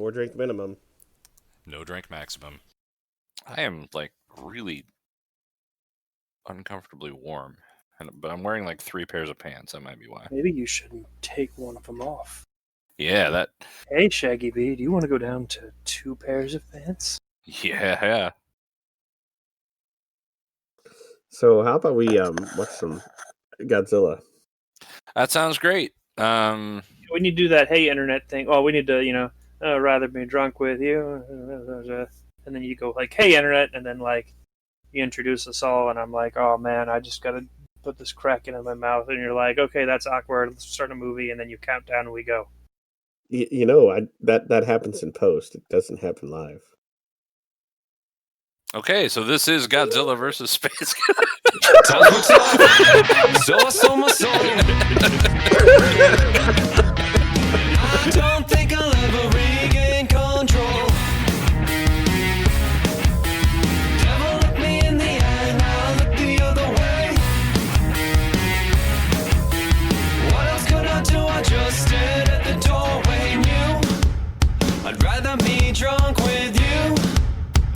4-drink minimum. No drink maximum. I am like really uncomfortably warm, but I'm wearing like 3 pairs of pants. That might be why. Maybe you shouldn't take one of them off. Yeah, that. Hey, Shaggy B, do you want to go down to 2 pairs of pants? Yeah. So how about we watch some Godzilla? That sounds great. We need to do that hey internet thing. Oh, we need to, rather be drunk with you. And then you go like, hey internet, and then like you introduce us all, and I'm like, oh man, I just gotta put this crack in my mouth, and you're like, okay, that's awkward. Let's start a movie, and then you count down and we go. That happens in post. It doesn't happen live. Okay, so this is Godzilla versus Space. I don't think I'll ever regain control. Devil look me in the eye, now look the other way. What else could I do? I just stared at the doorway, knew I'd rather be drunk with you.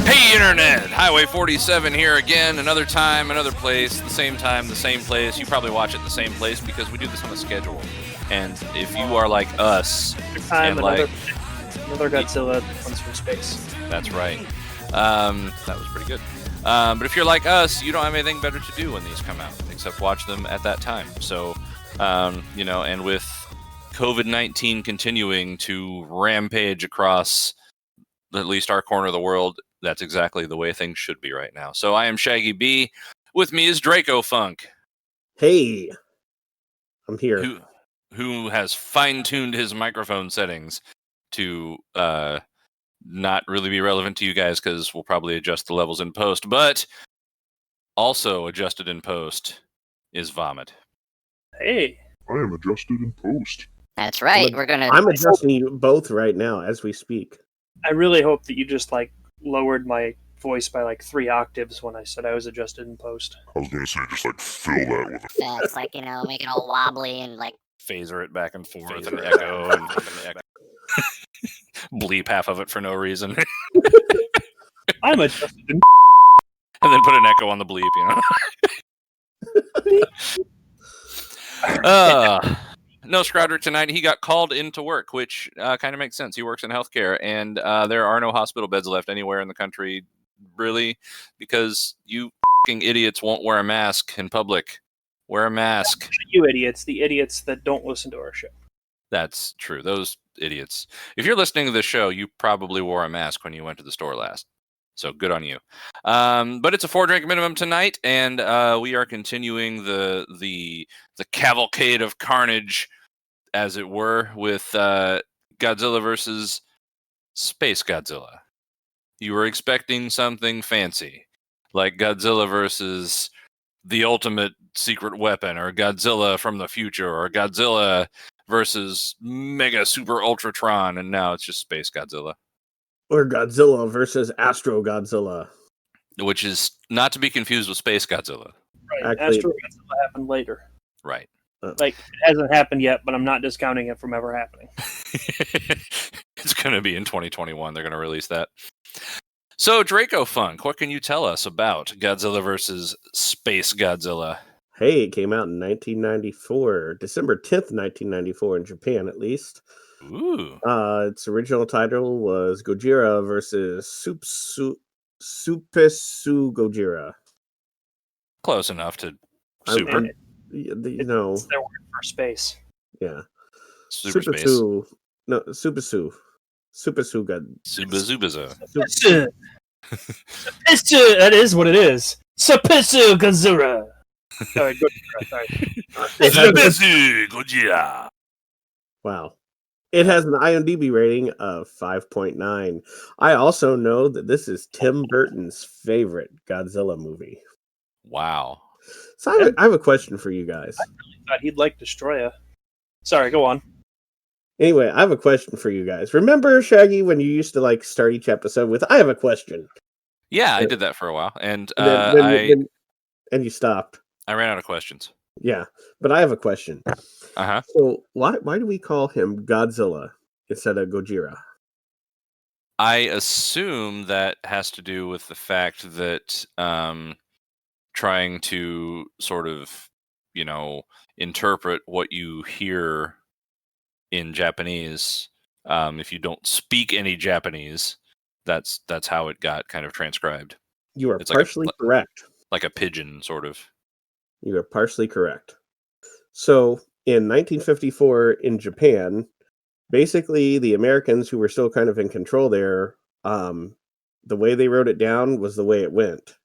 Hey Internet! Highway 47 here again, another time, another place, the same time, the same place. You probably watch it the same place because we do this on a schedule. And if you are like us, Time, and another Godzilla comes from space. That's right. That was pretty good. But if you're like us, you don't have anything better to do when these come out except watch them at that time. So, and with COVID-19 continuing to rampage across at least our corner of the world, that's exactly the way things should be right now. So I am Shaggy B. With me is Dracofunk. Hey, I'm here. Who has fine-tuned his microphone settings to not really be relevant to you guys because we'll probably adjust the levels in post, but also adjusted in post is Vomit. Hey. I am adjusted in post. That's right. I'm adjusting you both right now as we speak. I really hope that you just like lowered my voice by like 3 octaves when I said I was adjusted in post. I was gonna say just like fill that with That's like, make it all wobbly and like phaser it back and forth and echo and bleep half of it for no reason. I'm adjusted in and then put an echo on the bleep, No Scrouder tonight. He got called into work, which kind of makes sense. He works in healthcare, and there are no hospital beds left anywhere in the country, really, because you fucking idiots won't wear a mask in public. Wear a mask. You idiots, the idiots that don't listen to our show. That's true. Those idiots. If you're listening to this show, you probably wore a mask when you went to the store last. So good on you. But it's a 4-drink minimum tonight, and we are continuing the cavalcade of carnage, as it were, with Godzilla versus SpaceGodzilla. You were expecting something fancy, like Godzilla versus the ultimate secret weapon, or Godzilla from the future, or Godzilla versus Mega Super Ultratron, and now it's just SpaceGodzilla. Or Godzilla versus Astro Godzilla. Which is not to be confused with SpaceGodzilla. Right, Astro Godzilla happened later. Right. Like, it hasn't happened yet, but I'm not discounting it from ever happening. It's going to be in 2021. They're going to release that. So, Dracofunk, what can you tell us about Godzilla versus SpaceGodzilla? Hey, it came out in 1994, December 10th, 1994, in Japan, at least. Ooh. Its original title was Gojira versus Supesu Gojira. Close enough to super. It's their word for space. Yeah. Super space. No, Supesu. Supesu God. Subazubazo. That is what it is. Supesu Godzilla. Sorry, Supesu Gojira. Wow. It has an IMDb rating of 5.9. I also know that this is Tim Burton's favorite Godzilla movie. Wow. So I have a question for you guys. I really thought he'd like Destroya. Sorry, go on. Anyway, I have a question for you guys. Remember, Shaggy, when you used to like start each episode with, I have a question? Yeah, I did that for a while. And and you stopped. I ran out of questions. Yeah, but I have a question. Uh-huh. So why do we call him Godzilla instead of Gojira? I assume that has to do with the fact that trying to sort of, interpret what you hear in Japanese. If you don't speak any Japanese, that's how it got kind of transcribed. You are It's partially correct. like a pigeon, sort of. You are partially correct. So in 1954 in Japan, basically the Americans who were still kind of in control there, the way they wrote it down was the way it went.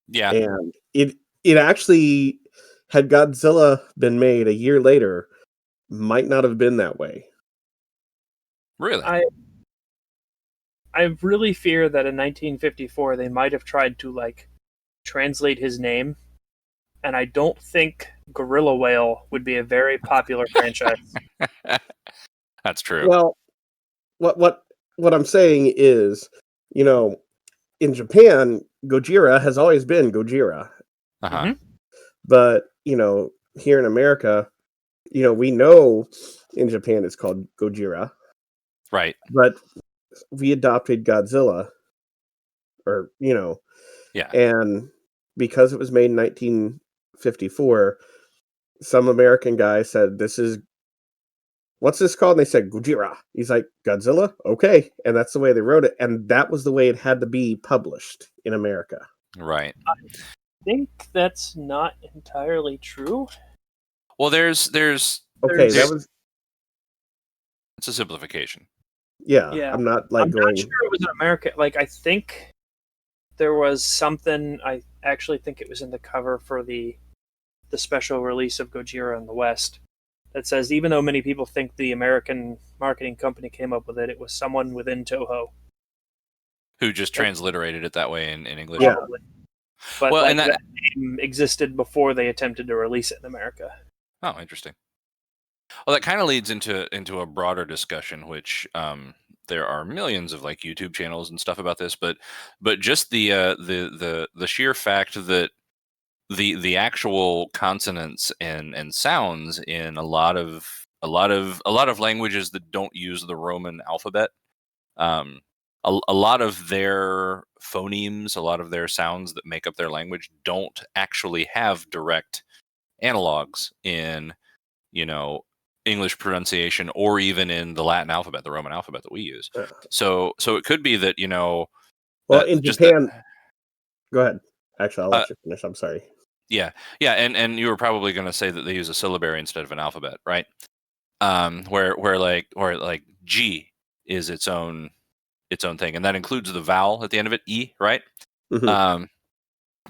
Yeah. And it actually, had Godzilla been made a year later, might not have been that way. Really? I really fear that in 1954 they might have tried to like translate his name, and I don't think Gorilla Whale would be a very popular franchise. That's true. Well, what I'm saying is, in Japan, Gojira has always been Gojira. Uh-huh. But, here in America, we know in Japan it's called Gojira. Right. But we adopted Godzilla, or, Yeah. and because it was made in 1954, some American guy said, what's this called? And they said, Gojira. He's like, Godzilla? Okay. And that's the way they wrote it. And that was the way it had to be published in America. Right. I think that's not entirely true. Well, there's Okay, that was... It's a simplification. Yeah, Yeah. I'm not I'm going... not sure it was in America. Like, I think there was something, I actually think it was in the cover for the special release of Gojira in the West, that says, even though many people think the American marketing company came up with it, it was someone within Toho. Who just transliterated it that way in English. Yeah. Probably. But Well, like, and that name existed before they attempted to release it in America. Oh, interesting. Well, that kind of leads into a broader discussion, which there are millions of like YouTube channels and stuff about this, but just the sheer fact that the actual consonants and sounds in a lot of languages that don't use the Roman alphabet, a lot of their phonemes, a lot of their sounds that make up their language don't actually have direct analogs in, English pronunciation or even in the Latin alphabet, the Roman alphabet that we use. So it could be that, Well, in Japan... Go ahead. Actually, I'll let you finish. I'm sorry. Yeah. And you were probably going to say that they use a syllabary instead of an alphabet, right? Where like G is its own thing, and that includes the vowel at the end of it, E, right? Mm-hmm.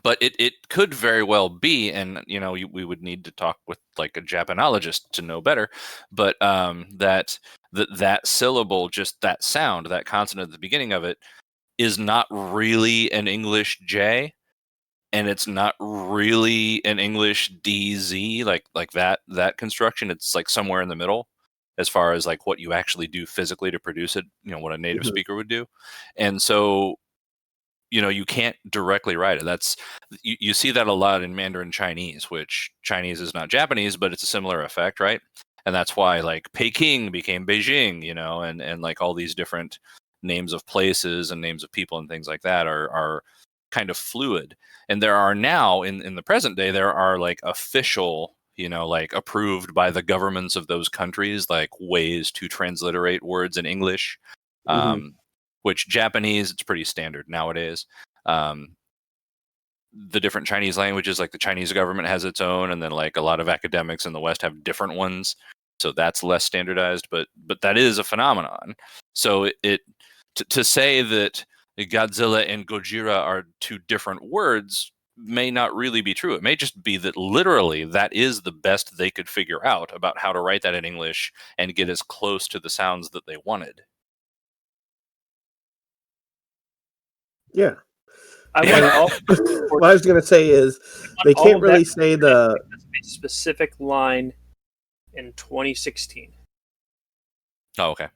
But it could very well be, and we would need to talk with like a Japanologist to know better, but that syllable, just that sound, that consonant at the beginning of it, is not really an English J, and it's not really an English DZ, like that construction. It's like somewhere in the middle as far as like what you actually do physically to produce it, what a native speaker would do. And so you can't directly write it. That's you see that a lot in Mandarin Chinese, which Chinese is not Japanese, but it's a similar effect, right? And that's why like Peking became Beijing, and like all these different names of places and names of people and things like that are kind of fluid. And there are now in the present day, there are like official, like approved by the governments of those countries, like ways to transliterate words in English. Which Japanese, it's pretty standard nowadays. The different Chinese languages, like the Chinese government has its own, and then like a lot of academics in the West have different ones. So that's less standardized, but that is a phenomenon. So to say that Godzilla and Gojira are two different words may not really be true. It may just be that literally that is the best they could figure out about how to write that in English and get as close to the sounds that they wanted. Yeah. What I was going to say is they can't really say the specific line in 2016. Oh, okay.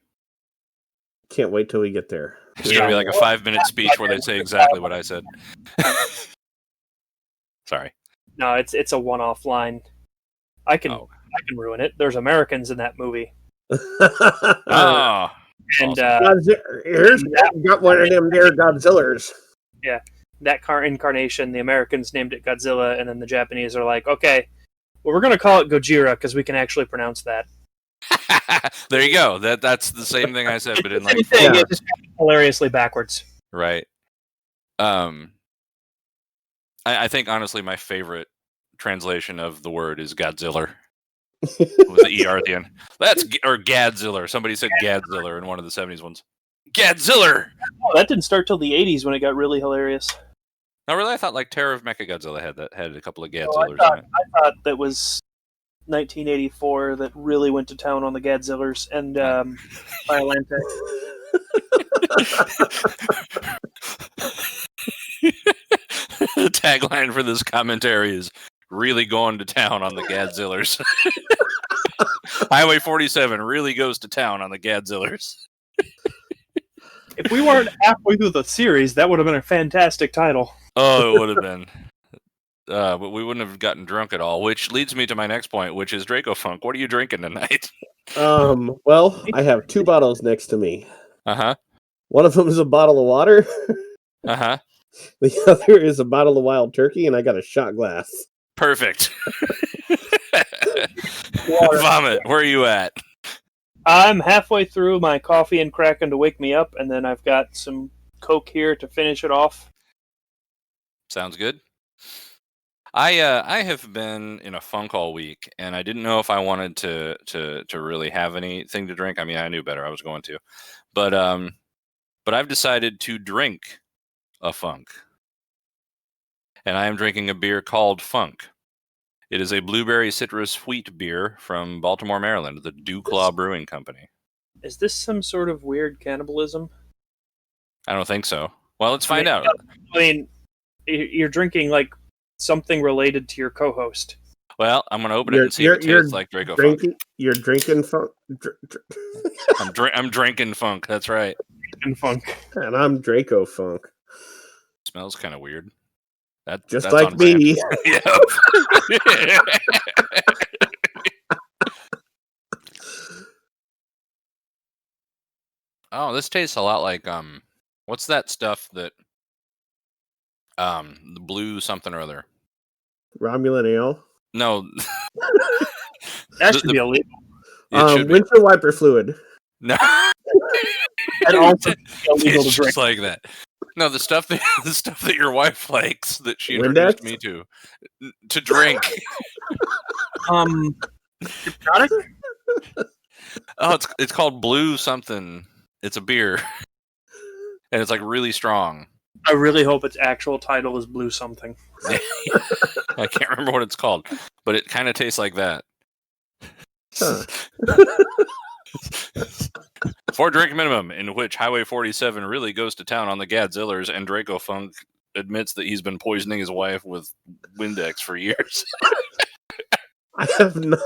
Can't wait till we get there. It's going to be like a 5-minute speech where they say exactly what I said. Sorry. No, it's a one-off line. I can ruin it. There's Americans in that movie. Oh. And Here's got one of them there Godzillas. that car incarnation, the Americans named it Godzilla, and then the Japanese are like, okay, well, we're going to call it Gojira because we can actually pronounce that. There you go. That's the same thing I said, but in like Thing, Yeah. it's just hilariously backwards. right. I think honestly my favorite translation of the word is Godzilla with the ER at the end. Or Gadzilla. Somebody said Gadzilla in one of the 70s ones. Gadzilla. Oh, that didn't start till the 80s when it got really hilarious. No, really, I thought like Terror of Mechagodzilla had a couple of Oh, Gadzillers in it. I thought that was 1984 that really went to town on the Gadzillers and Violente. The tagline for this commentary is really going to town on the Gadzillers. Highway 47 really goes to town on the Gadzillers. If we weren't halfway through the series, that would have been a fantastic title. Oh, it would have been. But we wouldn't have gotten drunk at all, which leads me to my next point, which is Dracofunk. What are you drinking tonight? Well, I have 2 bottles next to me. Uh-huh. One of them is a bottle of water. Uh-huh. The other is a bottle of wild turkey, and I got a shot glass. Perfect. Water. Vomit, where are you at? I'm halfway through my coffee and Kraken to wake me up, and then I've got some Coke here to finish it off. Sounds good. I have been in a funk all week, and I didn't know if I wanted to really have anything to drink. I mean, I knew better. I was going to, but I've decided to drink a funk, and I am drinking a beer called Funk. It is a blueberry citrus wheat beer from Baltimore, Maryland, the Dewclaw Brewing Company. Is this some sort of weird cannibalism? I don't think so. Well, let's find out. I mean, you're drinking like something related to your co-host. Well, I'm going to open it and see if it tastes like Dracofunk. You're drinking funk. I'm drinking Funk. That's right. And Funk. And I'm Dracofunk. Smells kind of weird. Just that's like on brand. me. Yep. Oh, this tastes a lot like what's that stuff that the blue something or other? Romulan ale. No. That should be illegal. It should be. Winter wiper fluid. No. And also illegal to It's drink. just like that. No, the stuff that your wife likes that she Windex? introduced me to drink. Your product? Oh, it's called Blue something. It's a beer, and it's like really strong. I really hope its actual title is Blue something. I can't remember what it's called, but it kind of tastes like that. Huh. 4 drink minimum, in which Highway 47 really goes to town on the Gadzillers, and Dracofunk admits that he's been poisoning his wife with Windex for years. I have not.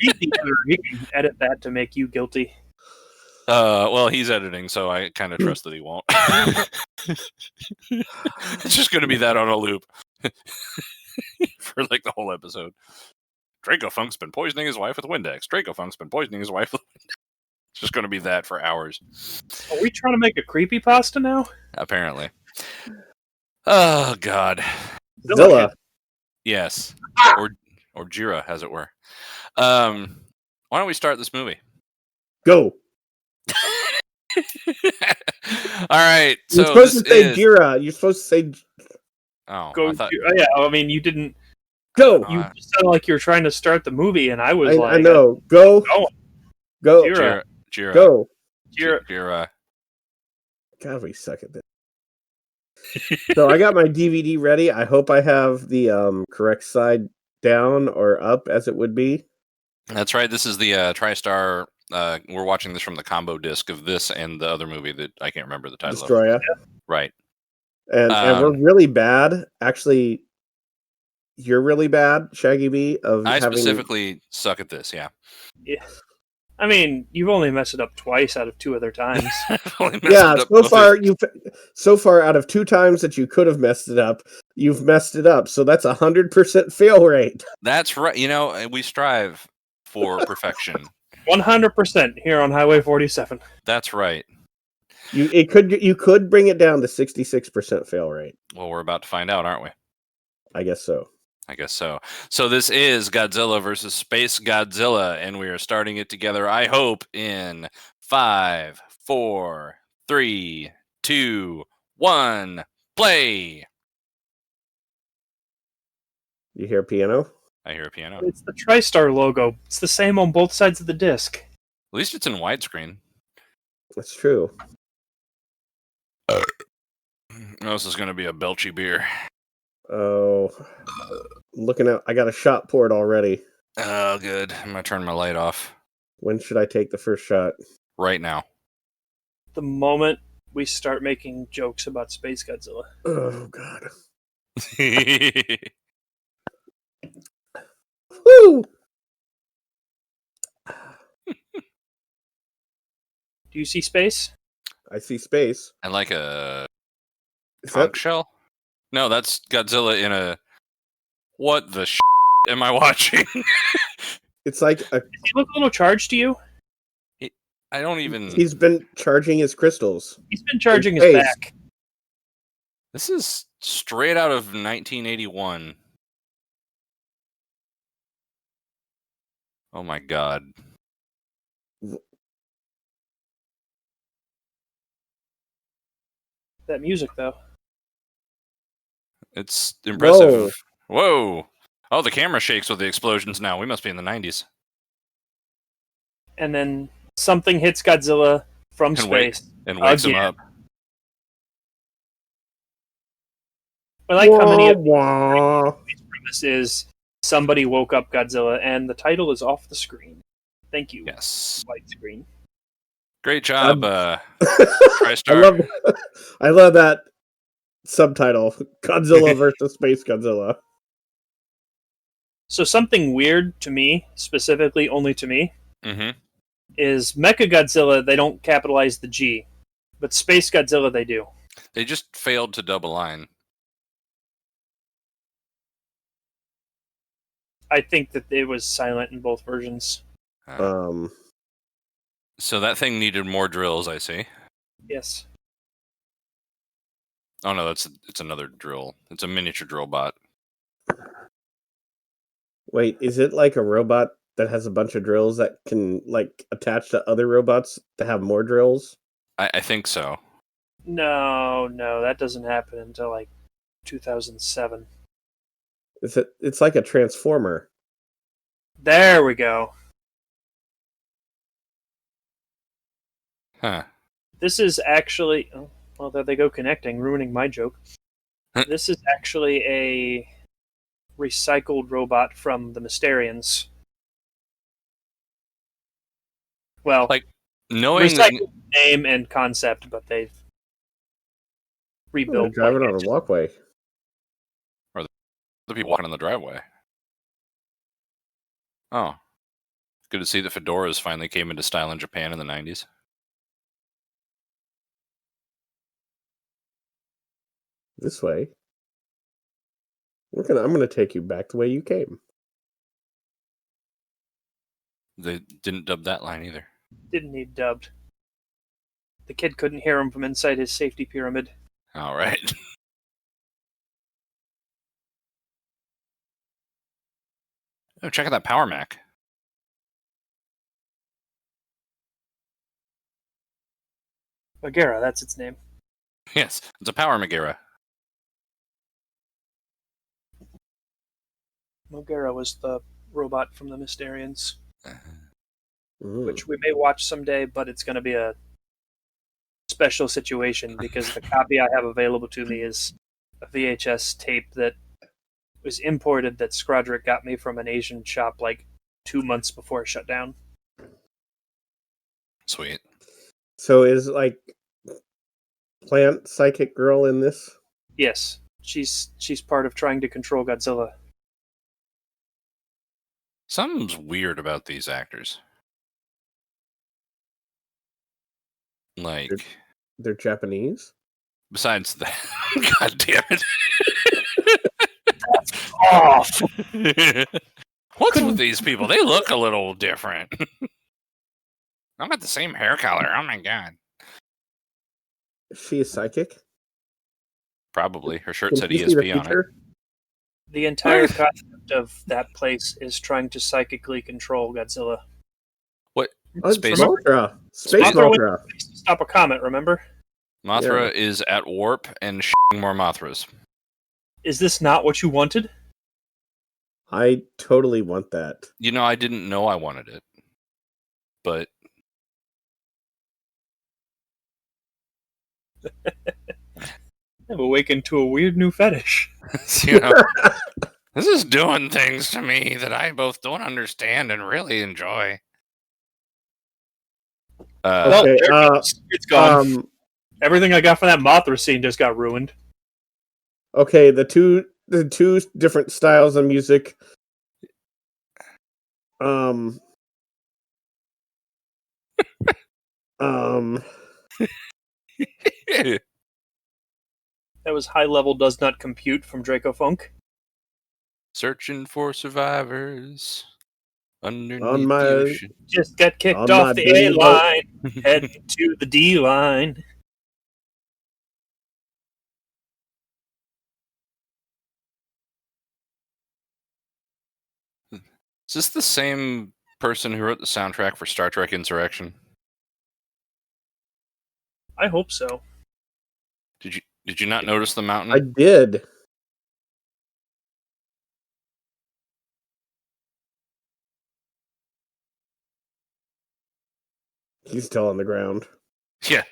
You can edit that to make you guilty. Well, he's editing, so I kind of trust that he won't. It's just going to be that on a loop for like the whole episode. Dracofunk's been poisoning his wife with Windex. Dracofunk's been poisoning his wife with Windex. It's just going to be that for hours. Are we trying to make a creepypasta now? Apparently. Oh, God. Zilla. Yes. Or Jira, as it were. Why don't we start this movie? Go. All right. So You're supposed to say is... Jira. You're supposed to say Oh, Go. I thought... Yeah, I mean, you didn't. go. You just sounded like you were trying to start the movie, and I was like, I know. Go. Oh, Go. Jira. Jira. Go. Jira. God, we suck at this. So I got my DVD ready. I hope I have the correct side down or up, as it would be. That's right. This is the TriStar. We're watching this from the combo disc of this and the other movie that I can't remember the title of. Destroya. Right. And we're really bad. Actually, you're really bad, Shaggy B. I specifically suck at this. Yeah. Yeah. I mean, you've only messed it up twice out of 2 other times. Yeah. So far out of 2 times that you could have messed it up, you've messed it up. So that's 100% fail rate. That's right. You know, we strive for perfection. 100% here on Highway 47. That's right. You could bring it down to 66% fail rate. Well, we're about to find out, aren't we? I guess so. I guess so. So this is Godzilla versus SpaceGodzilla, and we are starting it together, I hope, in 5, 4, 3, 2, 1, play! You hear piano? I hear a piano. It's the TriStar logo. It's the same on both sides of the disc. At least it's in widescreen. That's true. Oh, this is going to be a belchy beer. Oh, looking at, I got a shot poured already. Oh, good. I'm going to turn my light off When should I take the first shot? right now. The moment we start making jokes about SpaceGodzilla. Oh, God. Woo! Do you see space? I see space. And like a Is conch that, shell? No, that's Godzilla in a... What the am I watching? it's like a, Does he look a little charged to you? I don't even... he's been charging his crystals. He's been charging his space. back. This is straight out of 1981. Oh my god. That music, though. It's impressive. Whoa. Whoa. Oh, the camera shakes with the explosions now. We must be in the 90s. And then something hits Godzilla from space. And wakes him Again. up. I like how many of Wah, wah. these premise is somebody woke up Godzilla, and the title is off the screen. Thank you. Yes. White screen. Great job, I TriStar. love that subtitle. Godzilla versus SpaceGodzilla. So something weird to me, specifically only to me, Mm-hmm. is Mechagodzilla, they don't capitalize the G. But SpaceGodzilla, they do. They just failed to double line. I think that it was silent in both versions. So that thing needed more drills, I see. Yes. Oh no, it's another drill. It's a miniature drill bot. Wait, is it like a robot that has a bunch of drills that can like attach to other robots to have more drills? I think so. No, that doesn't happen until like 2007. It's like a transformer. There we go. Huh. This is actually... Oh, well, there they go connecting, ruining my joke. This is actually a recycled robot from the Mysterians. Well, Like, knowing that, recycled name and concept, but they've They're rebuilt. driving like on it. a walkway. the people walking on the driveway. Oh. Good to see that fedoras finally came into style in Japan in the 90s. This way. I'm gonna take you back the way you came. They didn't dub that line either. Didn't need dubbed. The kid couldn't hear him from inside his safety pyramid. All right. Oh, check out that Power Mac. Bagheera, that's its name. Yes, it's a Power Megara. Mogera was the robot from the Mysterians, Mm. which we may watch someday, but it's going to be a special situation because the copy I have available to me is a VHS tape that was imported that Scrodrick got me from an Asian shop like 2 months before it shut down. Sweet. So is like Plant Psychic Girl in this? Yes, she's part of trying to control Godzilla. Something's weird about these actors. Like, They're Japanese? besides that, God damn it. Off! What's with these people? They look a little different. I'm got the same hair color. Oh my god. Is she a psychic? Probably. Her shirt Can said she see the ESP on it. future? The entire concept of that place is trying to psychically control Godzilla. What? Oh, Space Mothra. Space Mothra went Mothra. to stop a comet, remember? Mothra is at warp and more Mothras. Is this not what you wanted? I totally want that. You know, I didn't know I wanted it. But I've awakened to a weird new fetish. you know, this is doing things to me that I both don't understand and really enjoy. Well, Okay, there it goes. It's gone. Everything I got from that Mothra scene just got ruined. Okay, the two different styles of music. That was high level does not compute from Dracofunk. Searching for survivors underneath On my- the ocean. Just got kicked On my off the A baby line, heading to the D line. Is this the same person who wrote the soundtrack for Star Trek Insurrection? I hope so. Did you not notice the mountain? I did. He's still on the ground. Yeah.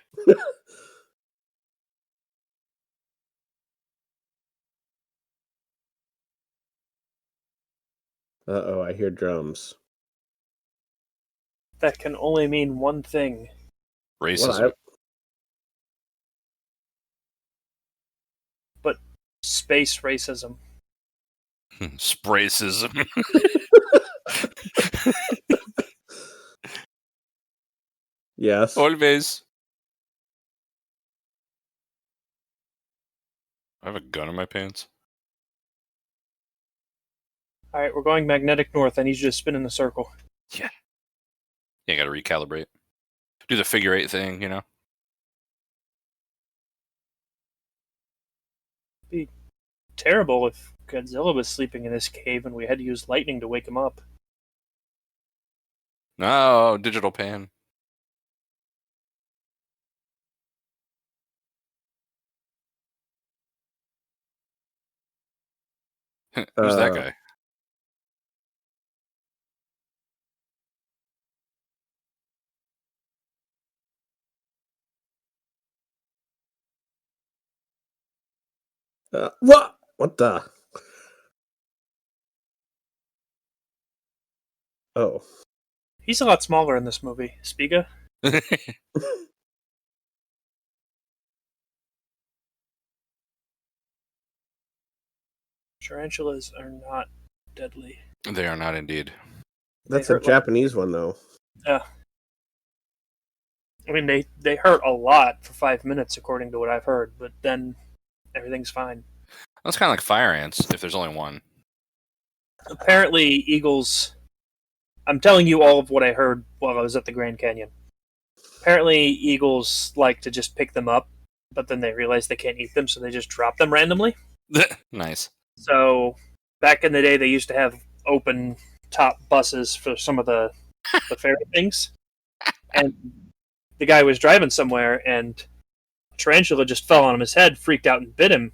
Uh-oh, I hear drums. That can only mean one thing. Racism. But space racism. Spracism. Yes. Always. I have a gun in my pants. Alright, we're going magnetic north. I need you to spin in the circle. Yeah. You gotta recalibrate. Do the figure 8 thing, you know? Be terrible if Godzilla was sleeping in this cave and we had to use lightning to wake him up. No, digital pan. Who's that guy? What? What the? Oh. He's a lot smaller in this movie. Spiga? Tarantulas are not deadly. They are not indeed. That's They a hurt Japanese one, though. Yeah. I mean, they hurt a lot for 5 minutes, according to what I've heard, but then everything's fine. That's kind of like fire ants, if there's only one. Apparently, eagles... I'm telling you all of what I heard while I was at the Grand Canyon. Apparently, eagles like to just pick them up, but then they realize they can't eat them, so they just drop them randomly. Nice. So, back in the day, they used to have open top buses for some of the fairy things. And the guy was driving somewhere, and a tarantula just fell on his head, freaked out, and bit him.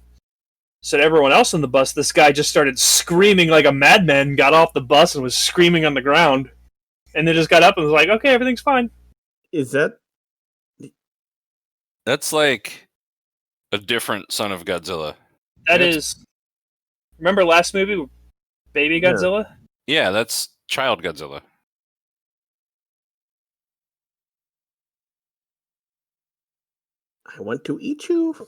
So to everyone else on the bus, this guy just started screaming like a madman, got off the bus and was screaming on the ground. And then just got up and was like, okay, everything's fine. Is that... That's like a different son of Godzilla. That is... Remember last movie, Baby Godzilla? Yeah, that's child Godzilla. I want to eat you.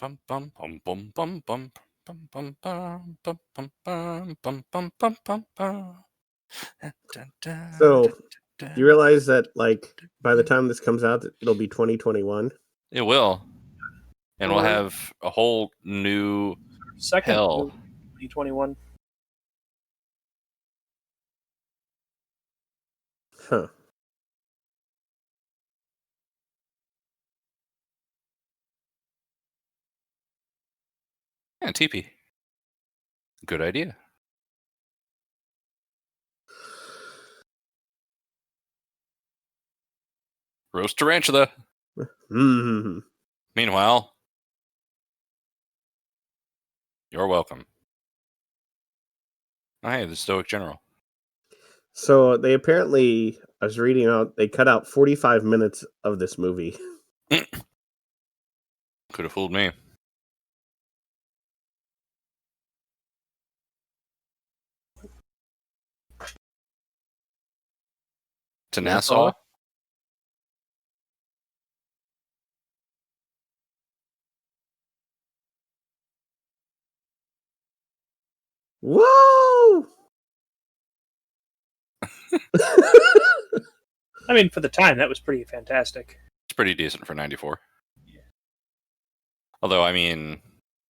Bum bum bum bum bum bum bum bum bum bum bum bum bum bum bum bum bum. So, you realize that, like, by the time this comes out, it'll be 2021? It will. And we'll have a whole new Second hell. 2021. Huh. Yeah, teepee. Good idea. Roast tarantula. Mm. Meanwhile, you're welcome. Oh, hey, the Stoic General. So they apparently, I was reading out, they cut out 45 minutes of this movie. Could have fooled me. To That's Nassau? all. Whoa! I mean, for the time, that was pretty fantastic. It's pretty decent for 94. Although, I mean,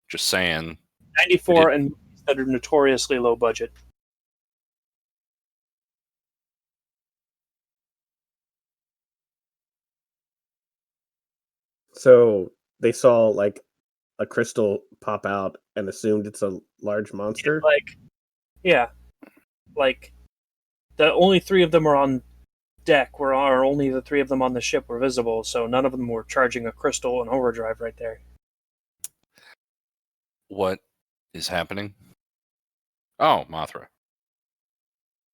just saying. 94 and movies that are notoriously low budget. So they saw like a crystal pop out and assumed it's a large monster. Like the only three of them were on deck, or only the three of them on the ship were visible, so none of them were charging a crystal and overdrive right there. What is happening? Oh, Mothra.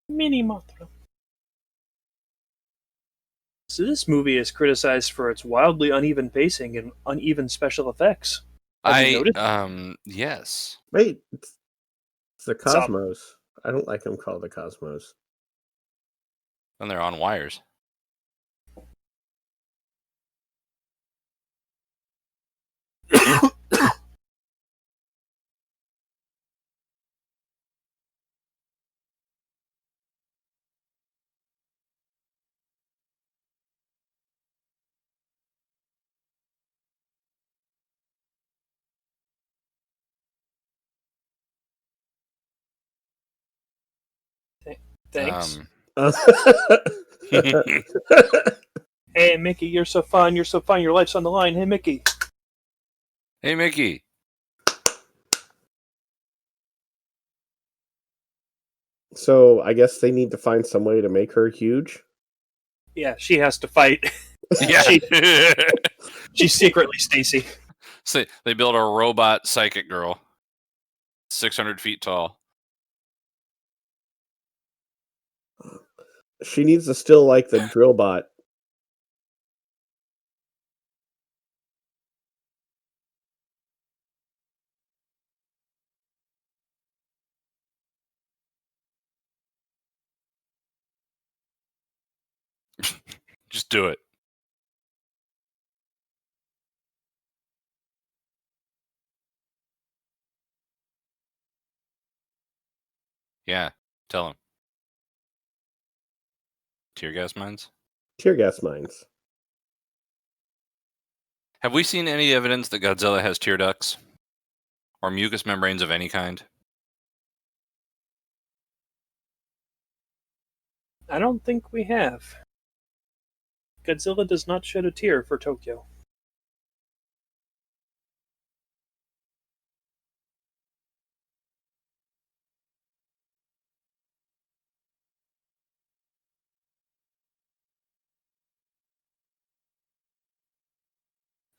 Mini Mothra. So this movie is criticized for its wildly uneven pacing and uneven special effects. Have you noticed? Yes. Wait, it's the Cosmos. I don't like them called the Cosmos. And they're on wires. Thanks. Hey, Hey, Mickey, you're so fun. You're so fun. Your life's on the line. Hey, Mickey. Mickey. So I guess they need to find some way to make her huge. Yeah, she has to fight. Yeah. She's secretly Stacy. So they built a robot psychic girl, 600 feet tall. She needs to still like the drill bot. Just do it. Yeah, tell him. Tear gas mines? Tear gas mines. Have we seen any evidence that Godzilla has tear ducts? Or mucous membranes of any kind? I don't think we have. Godzilla does not shed a tear for Tokyo.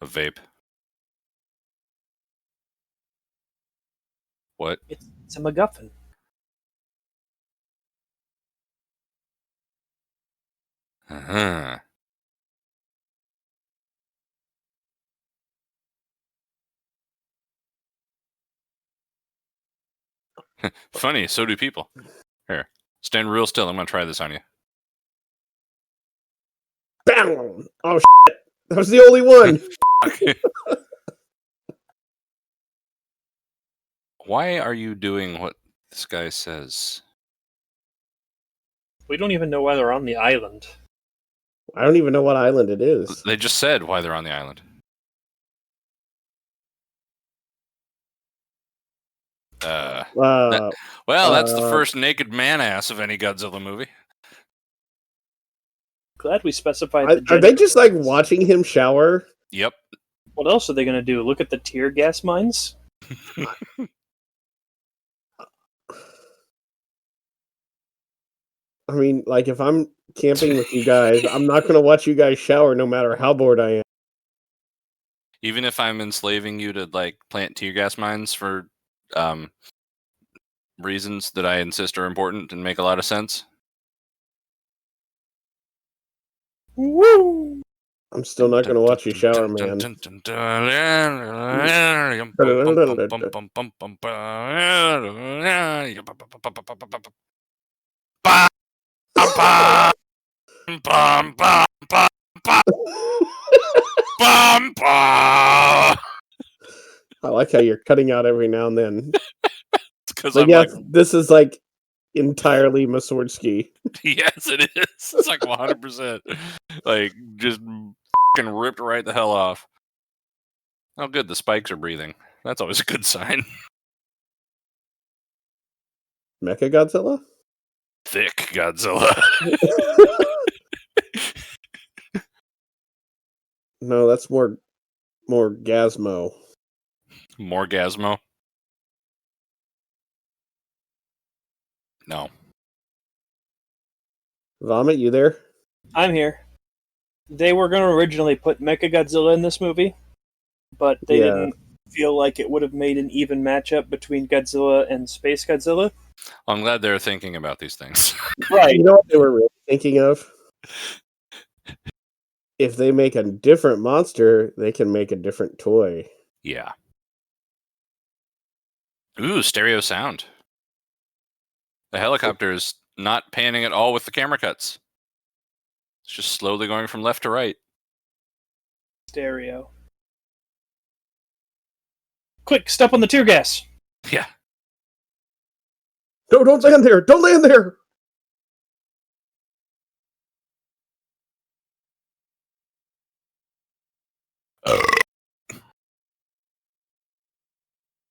A vape. What? It's a MacGuffin. Uh-huh. Funny, so do people. Here, stand real still. I'm going to try this on you. Bam! Oh, shit. That was the only one. Why are you doing what this guy says? We don't even know why they're on the island. I don't even know what island it is. They just said why they're on the island. Well, that's the first naked man ass of any Godzilla movie. Glad we specified. Are they just like watching him shower? Yep. What else are they going to do? Look at the tear gas mines? I mean, like, if I'm camping with you guys, I'm not going to watch you guys shower no matter how bored I am. Even if I'm enslaving you to like plant tear gas mines for reasons that I insist are important and make a lot of sense. Woo! I'm still not going to watch you shower, man. I like how you're cutting out every now and then. Because But I'm yeah, like, this is like entirely Masordsky. yes, it is. It's like 100%. Like, just fucking ripped right the hell off. Oh, good. The spikes are breathing. That's always a good sign. Mechagodzilla? Thick Godzilla. No, that's more Gasmo. Morgasmo. No. Vomit, you there? I'm here. They were going to originally put Mechagodzilla in this movie, but they Yeah. didn't feel like it would have made an even matchup between Godzilla and SpaceGodzilla. I'm glad they're thinking about these things. Right. You know what they were really thinking of? If they make a different monster, they can make a different toy. Yeah. Ooh, stereo sound. The helicopter is not panning at all with the camera cuts. It's just slowly going from left to right. Stereo. Quick, step on the tear gas. Yeah. No, don't land there! Don't land there!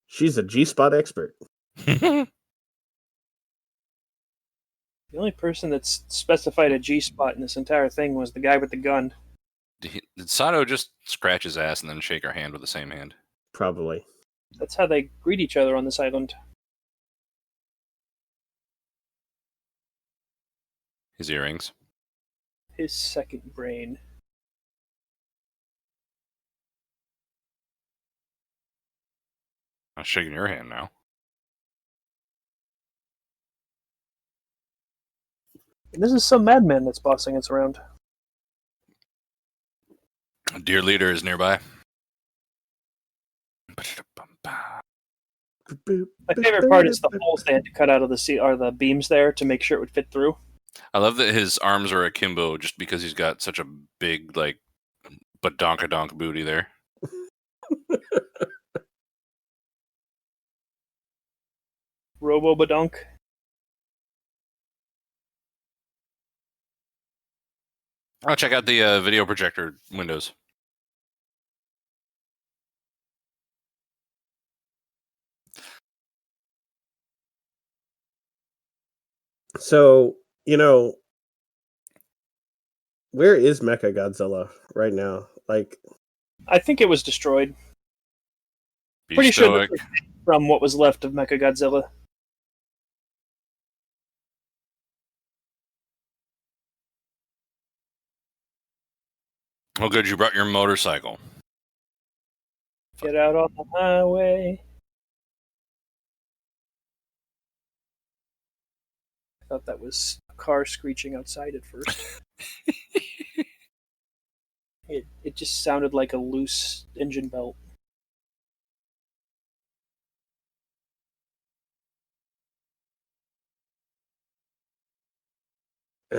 She's a G-spot expert. The only person that's specified a G spot in this entire thing was the guy with the gun. Did Sato just scratch his ass and then shake her hand with the same hand? Probably. That's how they greet each other on this island. His earrings. His second brain. I'm shaking your hand now. And this is some madman that's bossing us around. A dear leader is nearby. My favorite part is the holes they had to cut out of the the beams there to make sure it would fit through. I love that his arms are akimbo just because he's got such a big, like, badonkadonk booty there. Robo-badunk. Oh, check out the video projector windows. So, where is Mechagodzilla right now? Like, I think it was destroyed. Be Pretty stoic. sure from what was left of Mechagodzilla. Oh, good, you brought your motorcycle. Get out on the highway. I thought that was a car screeching outside at first. It just sounded like a loose engine belt.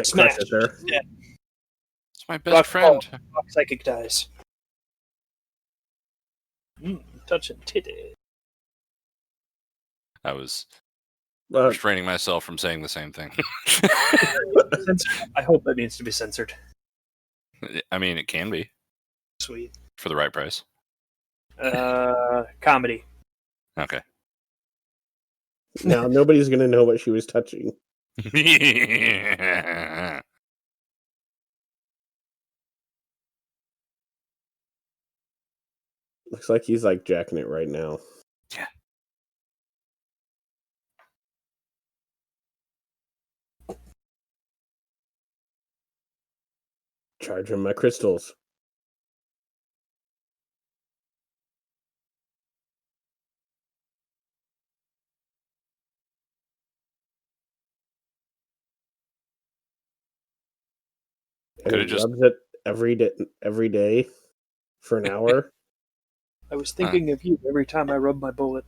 Smash. it there. Yeah. It's my best friend. Psychic dies. Touching titty. I was Uh, restraining myself from saying the same thing. I hope that needs to be censored. I mean, it can be Sweet. for the right price. Comedy. Okay. now, nobody's going to know what she was touching. Looks like he's like jacking it right now. Yeah. Charging my crystals. And Coulda he just- rubs it every day for an hour. I was thinking of you every time I rub my bullet.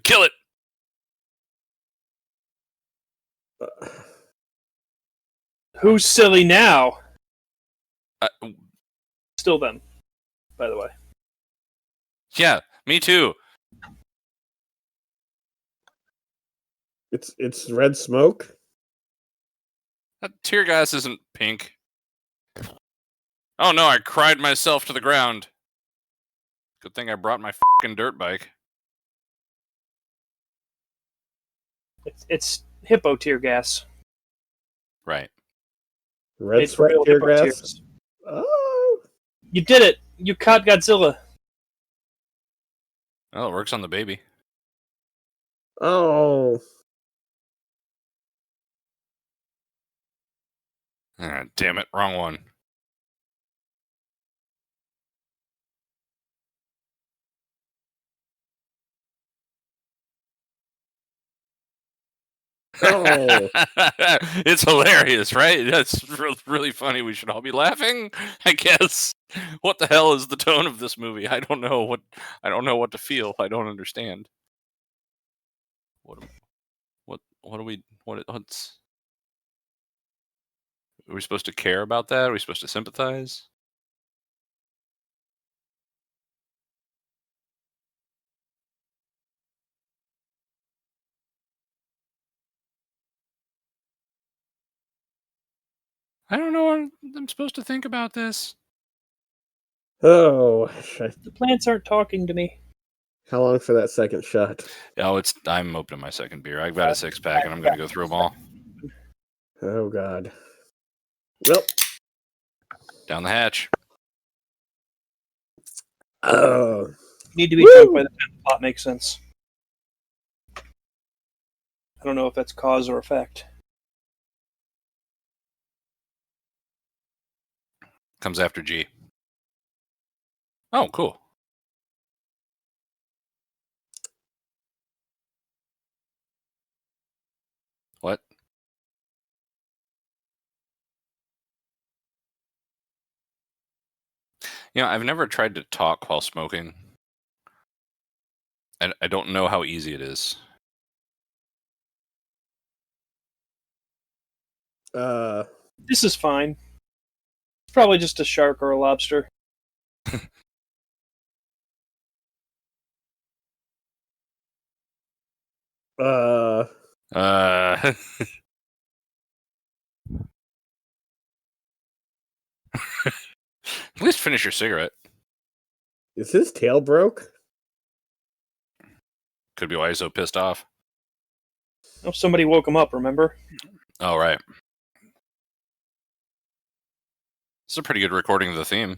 Kill it. Who's silly now? Uh, Still them, by the way. yeah, me too. It's red smoke. That tear gas isn't pink. Oh no, I cried myself to the ground. Good thing I brought my fucking dirt bike. It's hippo tear gas. Right. Red It's sweat real tear hippo gas. tears. Oh, You did it! You caught Godzilla. Well, it works on the baby. oh. Ah, damn it, wrong one. Oh. It's hilarious, right? That's really funny. We should all be laughing, I guess. What the hell is the tone of this movie? I don't know what to feel. I don't understand. What's are we supposed to care about that? Are we supposed to sympathize? I don't know what I'm supposed to think about this. Oh, The plants aren't talking to me. how long for that second shot? Oh, I'm opening my second beer. I've got a 6-pack and I'm gonna go through them all. Oh God. Well. Down the hatch. Oh. Need to be Woo! drunk by the time the plot makes sense. I don't know if that's cause or effect. Comes after G. Oh, cool. What? You know, I've never tried to talk while smoking. And I don't know how easy it is. This is fine. It's probably just a shark or a lobster. At least finish your cigarette. Is his tail broke? Could be why he's so pissed off. Oh, somebody woke him up, remember? Oh, right. It's a pretty good recording of the theme.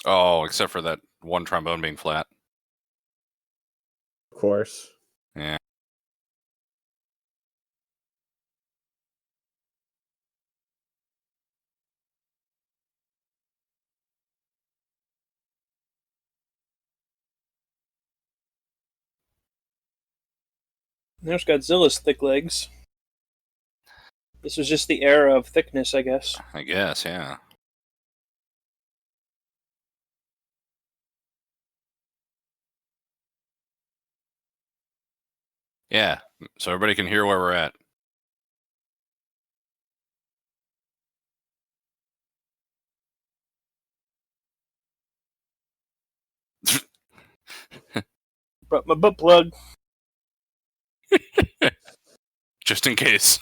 Oh, except for that one trombone being flat. Of course. Yeah. There's Godzilla's thick legs. This was just the era of thickness, I guess. I guess, yeah. Yeah, so everybody can hear where we're at. Brought my butt plug. Just in case.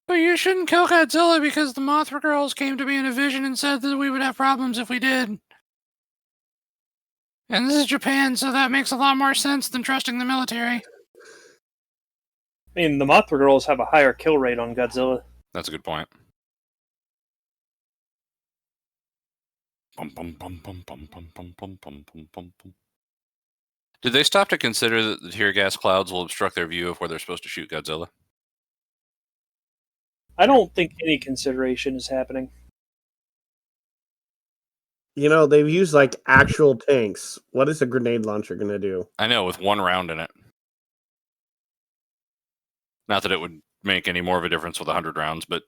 But you shouldn't kill Godzilla because the Mothra girls came to me in a vision and said that we would have problems if we did. And this is Japan, so that makes a lot more sense than trusting the military. I mean, the Mothra girls have a higher kill rate on Godzilla. That's a good point. Bum, bum, bum, bum, bum, bum, bum, bum, bum, bum, bum, bum. Did they stop to consider that the tear gas clouds will obstruct their view of where they're supposed to shoot Godzilla? I don't think any consideration is happening. You know, they've used like actual tanks. What is a grenade launcher going to do? I know, with one round in it. Not that it would make any more of a difference with 100 rounds, but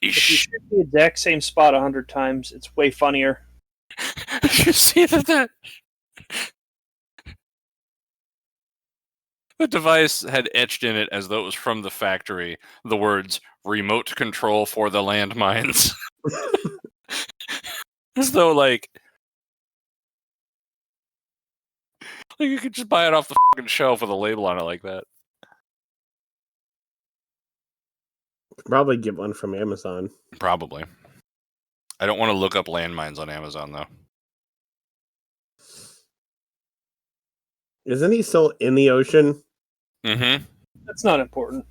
If you shoot the exact same spot 100 times, it's way funnier. you see that the device had etched in it, as though it was from the factory, the words "remote control for the landmines." As though like you could just buy it off the fucking shelf with a label on it like that. Probably get one from Amazon. Probably. I don't want to look up landmines on Amazon though. Isn't he still in the ocean? Mm-hmm. That's not important.